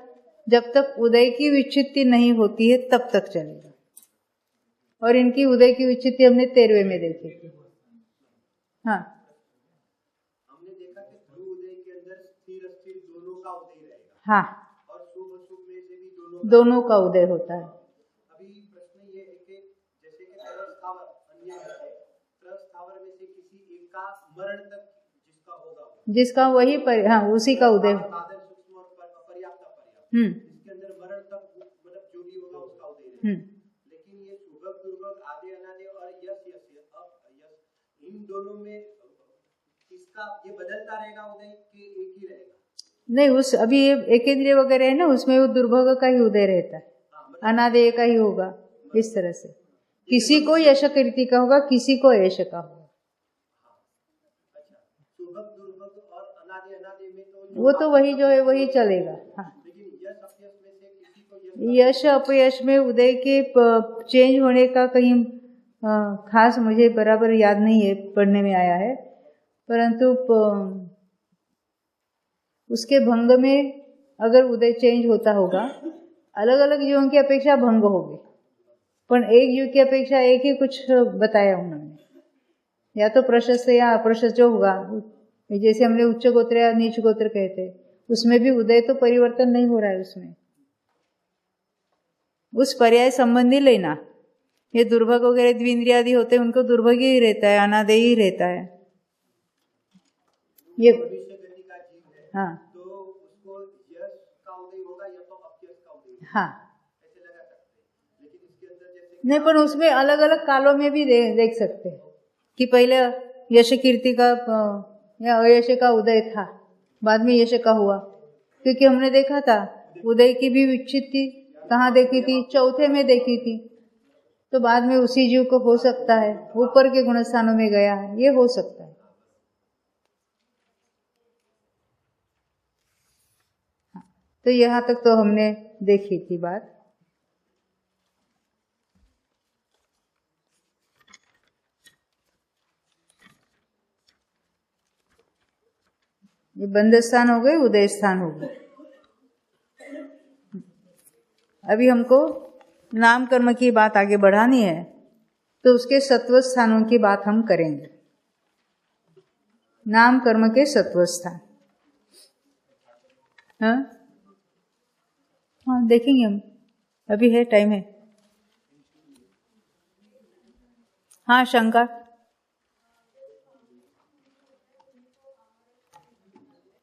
जब तक उदय की विच्छित्ति नहीं होती है तब तक चलेगा। और इनकी उदय की विच्छित्ति हमने 13वें में देखी थी। हाँ, हमने देखा कि ध्रुव उदय के अंदर स्थिर अस्थिर दोनों का उदय रहेगा। हाँ, और शुभ अशुभ में से भी दोनों का उदय होता है। अभी प्रश्न ये है कि जैसे कि त्रस स्थावर अन्य है, त्रस स्थावर में से किसी एक का मरण तक जिसका होगा, जिसका वही हाँ, उसी का उदय। साधन सूक्ष्म और पर्याप्त पर्याप्त, इसके अंदर मरण तक मतलब जो भी होगा उसका उदय रहेगा। लेकिन ये शुभक दुर्भग आदि अनादि और यश यश यश, इन दोनों में किसका ये बदलता रहेगा उदय कि एक ही रहेगा? नहीं, उस अभी एकेंद्रिय वगैरह है ना, उसमें वो दुर्भोग का ही उदय रहता है, अनादेय का ही होगा। इस तरह से किसी को यश कीर्ति का होगा, किसी को यश का होगा। शुभक दुर्भग और अनादि अनादि में वो तो वही जो है वही चलेगा। हाँ, यश अपयश में उदय के चेंज होने का कहीं खास मुझे बराबर याद नहीं है, पढ़ने में आया है, परंतु उसके भंग में अगर उदय चेंज होता होगा, अलग अलग जीवों की अपेक्षा भंग होगी, पर एक जीव की अपेक्षा एक ही कुछ बताया उन्होंने, या तो प्रशस्त या अप्रशस्त जो होगा। जैसे हमने उच्च गोत्र या नीच गोत्र कहते, उसमें भी उदय तो परिवर्तन नहीं हो रहा है। उसमें उस पर्याय संबंधी लेना, ये दुर्भग वगैरह द्विंद्रियादि होते हैं, उनको दुर्भग ही रहता है, अनादेय ही रहता है। ये हाँ, तो उसको यश का उदय होगा या तो अपयश का उदय होगा, हाँ, ऐसे लगा सकते हैं। लेकिन इसके अंदर जैसे नहीं, पर उसमें अलग अलग कालों में भी देख सकते हैं कि पहले यश कीर्ति का या अयश का उदय था, बाद में यश का हुआ। क्योंकि हमने देखा था उदय की भी विच्छित्ति कहाँ देखी थी? चौथे में देखी थी। तो बाद में उसी जीव को हो सकता है ऊपर के गुण स्थानों में गया है, ये हो सकता है। तो यहाँ तक तो हमने देखी थी बात। ये बंद स्थान हो गए, उदय स्थान हो गए। अभी हमको नाम कर्म की बात आगे बढ़ानी है तो उसके सत्व स्थानों की बात हम करेंगे। नाम कर्म के सत्व स्थान, हाँ हाँ देखेंगे हम, अभी है, टाइम है। हाँ शंका,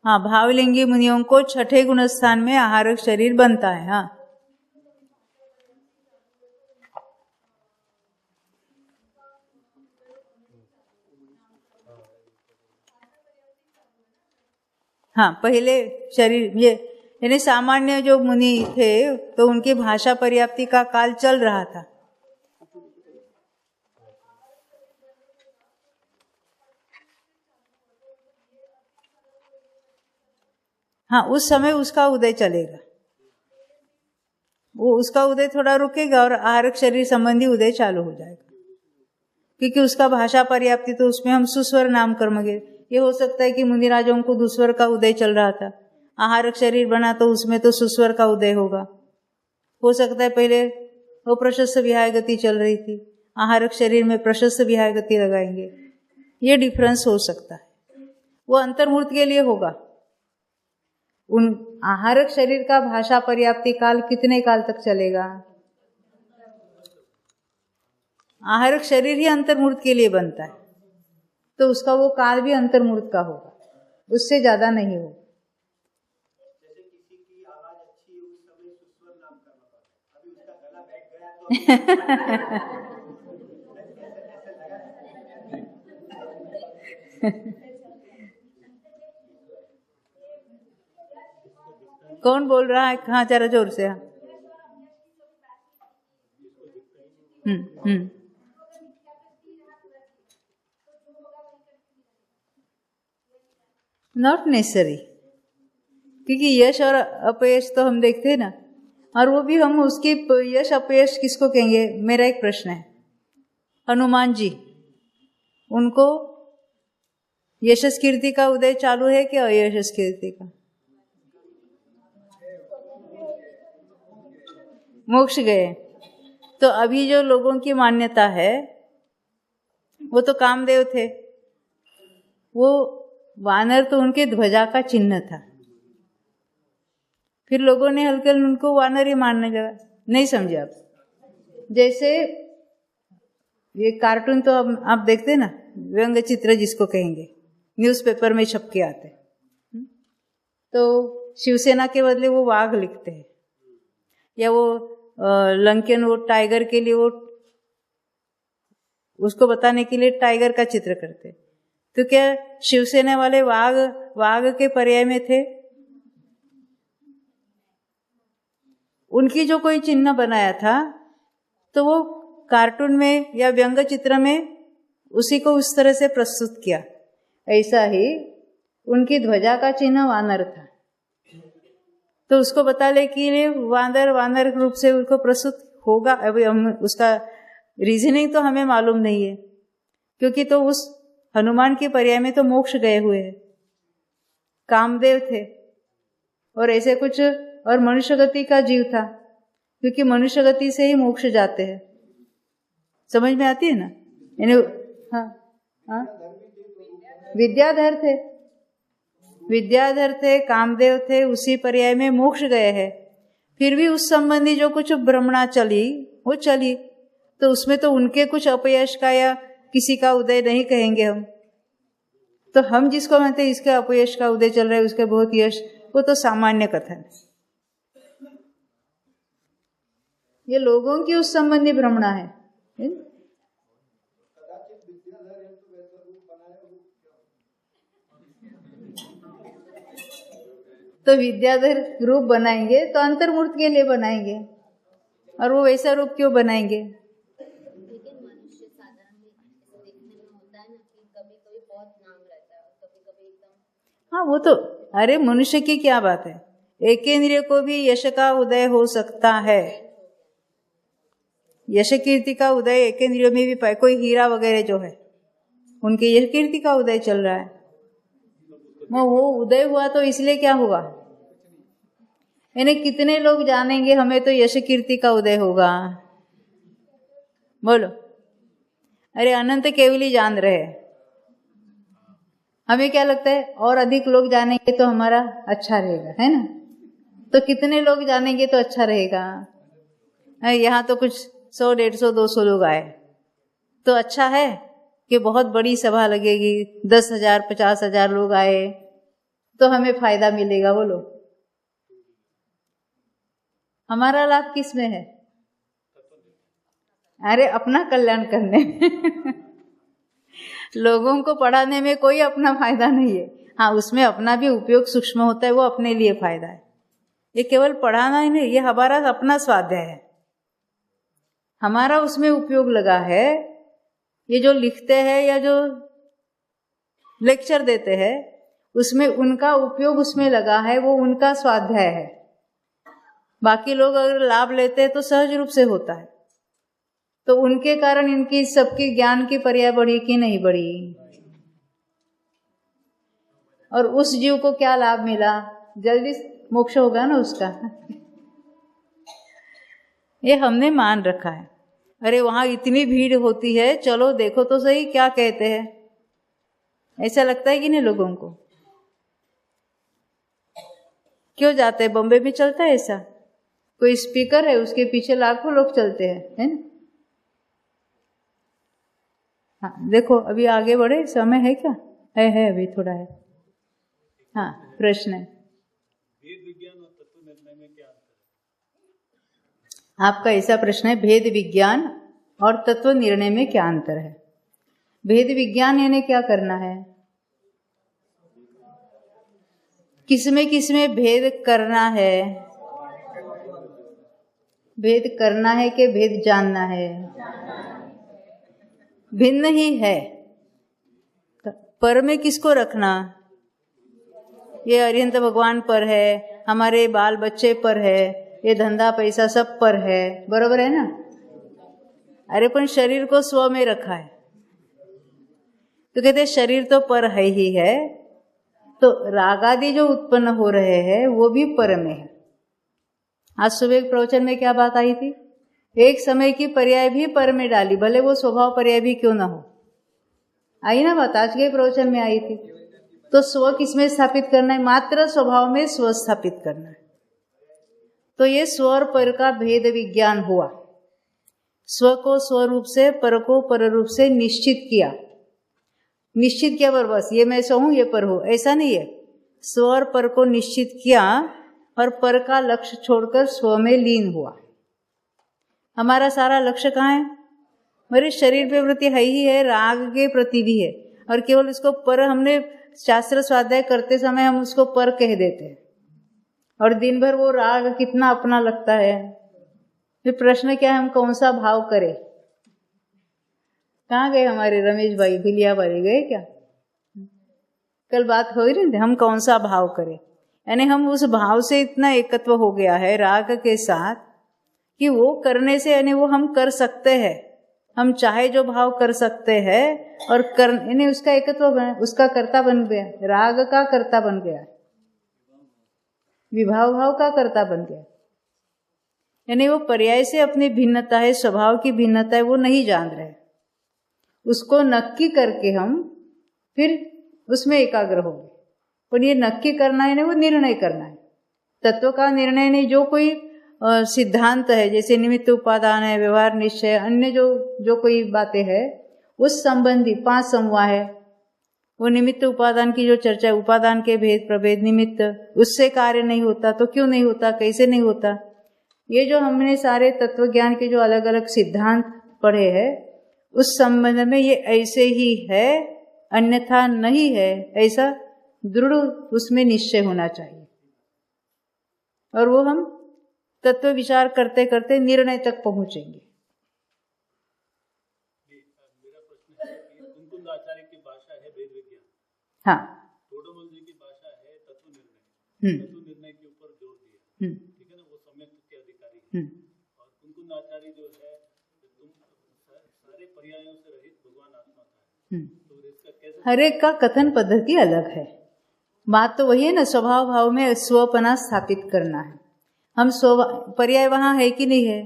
हाँ भावलिंगी मुनियों को छठे गुण स्थान में आहारक शरीर बनता है। हाँ हाँ पहले शरीर ये यानी सामान्य जो मुनि थे तो उनकी भाषा पर्याप्ति का काल चल रहा था। हाँ उस समय उसका उदय चलेगा, वो उसका उदय थोड़ा रुकेगा और आहारक शरीर संबंधी उदय चालू हो जाएगा, क्योंकि उसका भाषा पर्याप्ति तो उसमें हम सुस्वर नाम कर्मगे। ये हो सकता है कि मुनिराजों को दुस्वर का उदय चल रहा था, आहारक शरीर बना तो उसमें तो सुस्वर का उदय होगा। हो सकता है पहले वो प्रशस्त विहाय गति चल रही थी, आहारक शरीर में प्रशस्त विहाय गति लगाएंगे, ये डिफरेंस हो सकता है। वो अंतर्मूर्त के लिए होगा। उन आहारक शरीर का भाषा पर्याप्ति काल कितने काल तक चलेगा? आहारक शरीर ही अंतर्मूर्त के लिए बनता है, तो उसका वो काल भी अंतर्मूर्त का होगा, उससे ज्यादा नहीं होगा। जैसे किसी की आवाज अच्छी है उस समय सुस्वर नाम करना पड़ता है, अभी उसका गला बैठ गया तो कौन बोल रहा है? हाँ जरा जोर से। हाँ नॉट नेसेसरी, क्योंकि यश और अपयश तो हम देखते हैं ना, और वो भी हम उसकी यश अपयश किसको कहेंगे? मेरा एक प्रश्न है। हनुमान जी, उनको यशस कीर्ति का उदय चालू है कि अयशस कीर्ति का? मोक्ष गए। तो अभी जो लोगों की मान्यता है वो तो कामदेव थे, वो वानर तो उनके ध्वजा का चिन्ह था, फिर लोगों ने हल्के उनको वानर ही मानने लगा। नहीं समझे आप? जैसे ये कार्टून तो आप देखते ना, व्यंग चित्र जिसको कहेंगे, न्यूज़पेपर में छप के आते, तो शिवसेना के बदले वो वाघ लिखते हैं, या वो लंकेन वो टाइगर के लिए वो उसको बताने के लिए टाइगर का चित्र करते। तो क्या शिवसेना वाले वाघ के पर्याय में थे? उनकी जो कोई चिन्ह बनाया था तो वो कार्टून में या व्यंग चित्र में उसी को उस तरह से प्रस्तुत किया। ऐसा ही उनकी ध्वजा का चिन्ह वानर था, तो उसको बता ले कि वानर रूप से उसको प्रस्तुत होगा। अभी हम उसका रीजनिंग तो हमें मालूम नहीं है, क्योंकि तो उस हनुमान के पर्याय में तो मोक्ष गए हुए हैं, कामदेव थे और ऐसे कुछ, और मनुष्य गति का जीव था, क्योंकि मनुष्य गति से ही मोक्ष जाते हैं। समझ में आती है ना? यानी हाँ विद्याधर थे, कामदेव थे, उसी पर्याय में मोक्ष गए हैं। फिर भी उस संबंधी जो कुछ भ्रमणा चली वो चली, तो उसमें तो उनके कुछ अपयश का या किसी का उदय नहीं कहेंगे हम। तो हम जिसको मानते हैं इसके अपयश का उदय चल रहा है, उसके बहुत यश, वो तो सामान्य कथन। ये लोगों की उस संबंधी भ्रमणा है। तो विद्याधर रूप बनाएंगे तो अंतर्मूर्त के लिए बनाएंगे, और वो वैसा रूप क्यों बनाएंगे? लेकिन मनुष्य साधारण देखने में होता है ना कि कभी कभी बहुत नाम रहता है और कभी कभी एकदम। हाँ वो तो, अरे मनुष्य की क्या बात है, एक इंद्रिय को भी यश का उदय हो सकता है। यश कीर्ति का उदय एक इंद्रियों में भी पाए। कोई हीरा वगैरह जो है उनके यश कीर्ति का उदय चल रहा है, वो उदय हुआ तो इसलिए क्या हुआ? यानी कितने लोग जानेंगे हमें तो यश कीर्ति का उदय होगा? बोलो। अरे अनंत केवली जान रहे, हमें क्या लगता है और अधिक लोग जानेंगे तो हमारा अच्छा रहेगा, है ना? तो कितने लोग जानेंगे तो अच्छा रहेगा? यहाँ तो कुछ 100, 150, 200 लोग आए तो अच्छा है कि बहुत बड़ी सभा लगेगी, 10,000, 50,000 लोग आए तो हमें फायदा मिलेगा। बोलो, हमारा लाभ किस में है? अरे अपना कल्याण करने में लोगों को पढ़ाने में कोई अपना फायदा नहीं है। हाँ, उसमें अपना भी उपयोग सूक्ष्म होता है, वो अपने लिए फायदा है। ये केवल पढ़ाना ही नहीं, ये हमारा अपना स्वाध्याय है, हमारा उसमें उपयोग लगा है। ये जो लिखते हैं या जो लेक्चर देते हैं उसमें उनका उपयोग उसमें लगा है, वो उनका स्वाध्याय है। बाकी लोग अगर लाभ लेते हैं तो सहज रूप से होता है। तो उनके कारण इनकी सबकी ज्ञान की पर्याय बढ़ी कि नहीं बढ़ी? और उस जीव को क्या लाभ मिला? जल्दी मोक्ष होगा ना उसका ये हमने मान रखा है। अरे वहां इतनी भीड़ होती है, चलो देखो तो सही क्या कहते हैं, ऐसा लगता है कि नहीं लोगों को? क्यों जाते हैं? बॉम्बे में चलता है ऐसा, कोई स्पीकर है उसके पीछे लाखों लोग चलते हैं, है ना? हाँ देखो, अभी आगे बढ़े, समय है क्या? है अभी थोड़ा है। हाँ, प्रश्न है। भेद विज्ञान और तत्व निर्णय में क्या अंतर है? आपका ऐसा प्रश्न है, भेद विज्ञान और तत्व निर्णय में क्या अंतर है? भेद विज्ञान यानी क्या करना है? किसमें भेद करना है? भेद करना है कि भेद जानना है? भिन्न ही है। पर में किसको रखना? ये अरिहंत भगवान पर है, हमारे बाल बच्चे पर है, ये धंधा पैसा सब पर है, बरोबर है ना? अरे पण शरीर को स्व में रखा है तो कहते शरीर तो पर है ही है, तो राग आदि जो उत्पन्न हो रहे हैं वो भी पर में है। आज सुबह एक प्रवचन में क्या बात आई थी? एक समय की पर्याय भी पर में डाली, भले वो स्वभाव पर्याय भी क्यों ना हो। आई ना बात? आज के प्रवचन में आई थी। तो स्व किसमें स्थापित करना है? मात्र स्वभाव में स्व स्थापित करना है। तो ये स्व और पर का भेद विज्ञान हुआ। स्व को स्वरूप से, पर को पर रूप से निश्चित किया। निश्चित किया पर बस ये मैं सो हूं, ये पर हो, ऐसा नहीं है। स्व और पर को निश्चित किया और पर का लक्ष्य छोड़कर स्व में लीन हुआ। हमारा सारा लक्ष्य कहाँ है? मेरे शरीर पे वृत्ति है ही है, राग के प्रति भी है, और केवल इसको पर, हमने शास्त्र स्वाध्याय करते समय हम उसको पर कह देते हैं और दिन भर वो राग कितना अपना लगता है। फिर प्रश्न क्या है, हम कौन सा भाव करें? कहाँ गए हमारे रमेश भाई, भिलिया वाले गए क्या? कल बात हो ही रही थी, हम कौन सा भाव करें। यानी हम उस भाव से इतना एकत्व हो गया है राग के साथ कि वो करने से, यानी वो हम कर सकते हैं, हम चाहे जो भाव कर सकते हैं और कर, यानी उसका एकत्व बन, उसका कर्ता बन गया, राग का कर्ता बन गया, विभाव भाव का कर्ता बन गया। यानी वो पर्याय से अपनी भिन्नता है, स्वभाव की भिन्नता है, वो नहीं जान रहे। उसको नक्की करके हम फिर उसमें एकाग्र हो गए। पर ये नक्की करना है ना, वो निर्णय करना है। तत्व का निर्णय नहीं, जो कोई सिद्धांत है जैसे निमित्त उपादान है, व्यवहार निश्चय, अन्य जो कोई बातें है उस संबंधी 5 समवाय है। वो निमित्त उपादान की जो चर्चा है, उपादान के भेद प्रभेद निमित्त, उससे कार्य नहीं होता तो क्यों नहीं होता, कैसे नहीं होता, ये जो हमने सारे तत्व ज्ञान के जो अलग अलग सिद्धांत पढ़े हैं उस संबंध में ये ऐसे ही है, अन्यथा नहीं है, ऐसा दृढ़ उसमें निश्चय होना चाहिए। और वो हम तत्व विचार करते करते निर्णय तक पहुंचेंगे। मेरा प्रश्न है कि कुंकुंद आचार्य की भाषा है वेद विज्ञान, हाँ, तोड़मल जी की भाषा है तत्व निर्णय। तत्व निर्णय के ऊपर जोर दिया, ठीक है ना, वो सम्यक के अधिकारी है। और कुंकुंद आचार्य जो है, तुम सारे पर्यायों से रहित भगवान आत्मा का है, तो इसका कैसे? हर एक का कथन पद्धति अलग है। बात तो वही है ना, स्वभाव भाव में स्वपना स्थापित करना है। हम पर्याय वहां है कि नहीं है?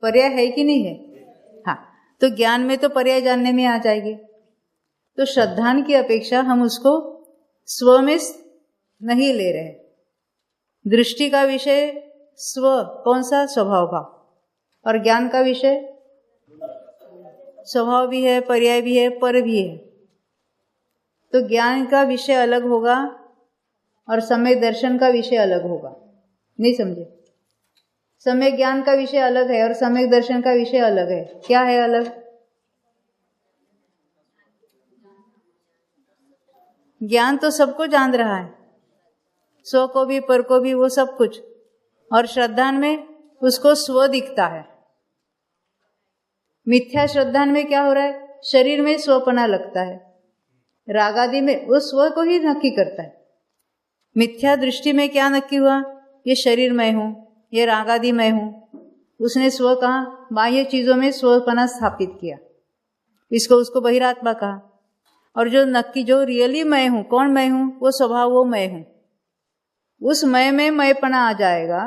पर्याय है कि नहीं है? हाँ, तो ज्ञान में तो पर्याय जानने में आ जाएगी। तो श्रद्धान की अपेक्षा हम उसको स्व में नहीं ले रहे। दृष्टि का विषय स्व कौन सा? स्वभाव भाव। और ज्ञान का विषय स्वभाव भी है, पर्याय भी है, पर भी है। तो ज्ञान का विषय अलग होगा और सम्यक दर्शन का विषय अलग होगा। नहीं समझे? सम्यक ज्ञान का विषय अलग है और सम्यक दर्शन का विषय अलग है। क्या है अलग? ज्ञान तो सबको जान रहा है, स्व को भी, पर को भी, वो सब कुछ। और श्रद्धान में उसको स्व दिखता है। मिथ्या श्रद्धान में क्या हो रहा है? शरीर में स्वपना लगता है। रागादि में वो स्व को ही नक्की करता है। मिथ्या दृष्टि में क्या नक्की हुआ? ये शरीर मैं हूं, ये रागादि मैं हूं। उसने स्व कहा, बाह्य चीजों में स्वपना स्थापित किया, इसको उसको बहिरात्मा कहा। और जो नक्की, जो रियली मैं हूं, कौन मैं हूं? वो स्वभाव, वो मैं हूं। उस मैं में मैंपना आ जाएगा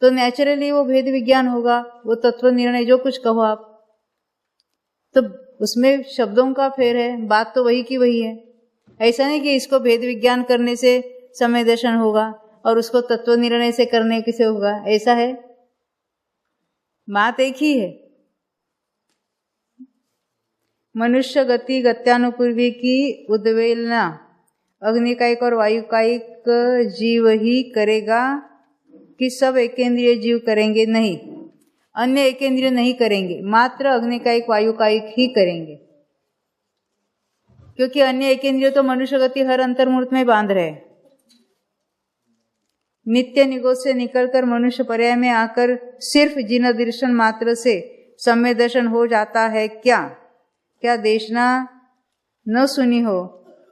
तो नेचुरली वो भेद विज्ञान होगा, वो तत्व निर्णय, जो कुछ कहो आप। तो उसमें शब्दों का फेर है, बात तो वही की वही है। ऐसा नहीं कि इसको भेद विज्ञान करने से समय दर्शन होगा और उसको तत्व निर्णय से करने से होगा, ऐसा है? बात एक ही है। मनुष्य गति गत्यानुपूर्वी की उद्वेलना अग्निकायिक और वायुकायिक जीव ही करेगा कि सब एकेंद्रिय जीव करेंगे? नहीं, अन्य एकेंद्रिय नहीं करेंगे, मात्र अग्निकायिक वायुकायिक ही करेंगे। क्योंकि अन्य एकेंद्रिय तो मनुष्य गति हर अंतर्मुहूर्त में बांध रहे। नित्य निगोद से निकलकर मनुष्य पर्याय में आकर सिर्फ जिन दर्शन मात्र से सम्य दर्शन हो जाता है। क्या देशना न सुनी हो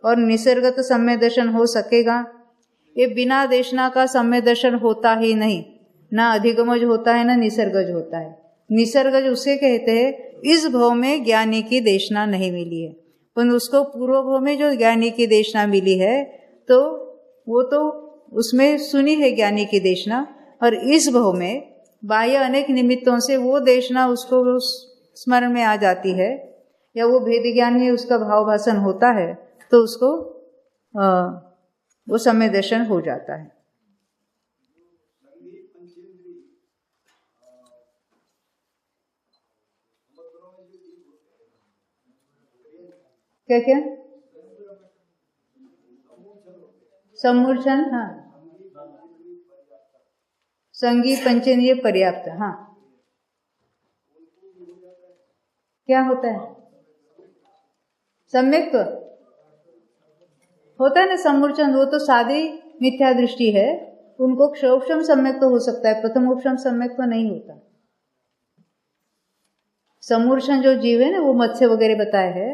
और निसर्गत सम्य दर्शन हो सकेगा? ये बिना देशना का सम्य दर्शन होता ही नहीं। ना अधिगमज होता है, ना निसर्गज होता है। निसर्गज उसे कहते हैं इस भव में ज्ञानी की देशना नहीं मिली है, पर उसको पूर्व भव में जो ज्ञानी की देशना मिली है तो वो तो उसमें सुनी है ज्ञानी की देशना। और इस भव में बाह्य अनेक निमित्तों से वो देशना उसको स्मरण में आ जाती है, या वो भेद ज्ञान में उसका भाव भाषण होता है, तो उसको वो सम्य दर्शन हो जाता है। क्या क्या? सम्मूर्छन, हाँ। संगी पंचेंद्रिय पर्याप्त, हाँ। क्या होता है? सम्यक तो होता है ना सम्मूर्छन, वो तो सादी मिथ्या दृष्टि है। उनको क्षोभम सम्यक तो हो सकता है, प्रथमोपशम सम्यक तो नहीं होता। सम्मूर्छन जो जीव है ना, वो मत्स्य वगैरह बताए है,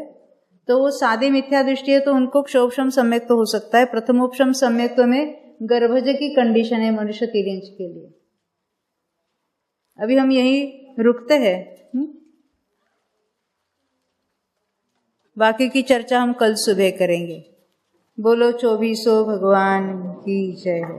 तो वो सादी मिथ्या दृष्टि है, तो उनको क्षोभम सम्यक तो हो सकता है। प्रथमोपशम सम्यक तो में गर्भज की कंडीशन है मनुष्य तिर्यंश के लिए। अभी हम यही रुकते हैं, बाकी की चर्चा हम कल सुबह करेंगे। बोलो 2400 भगवान की जय हो।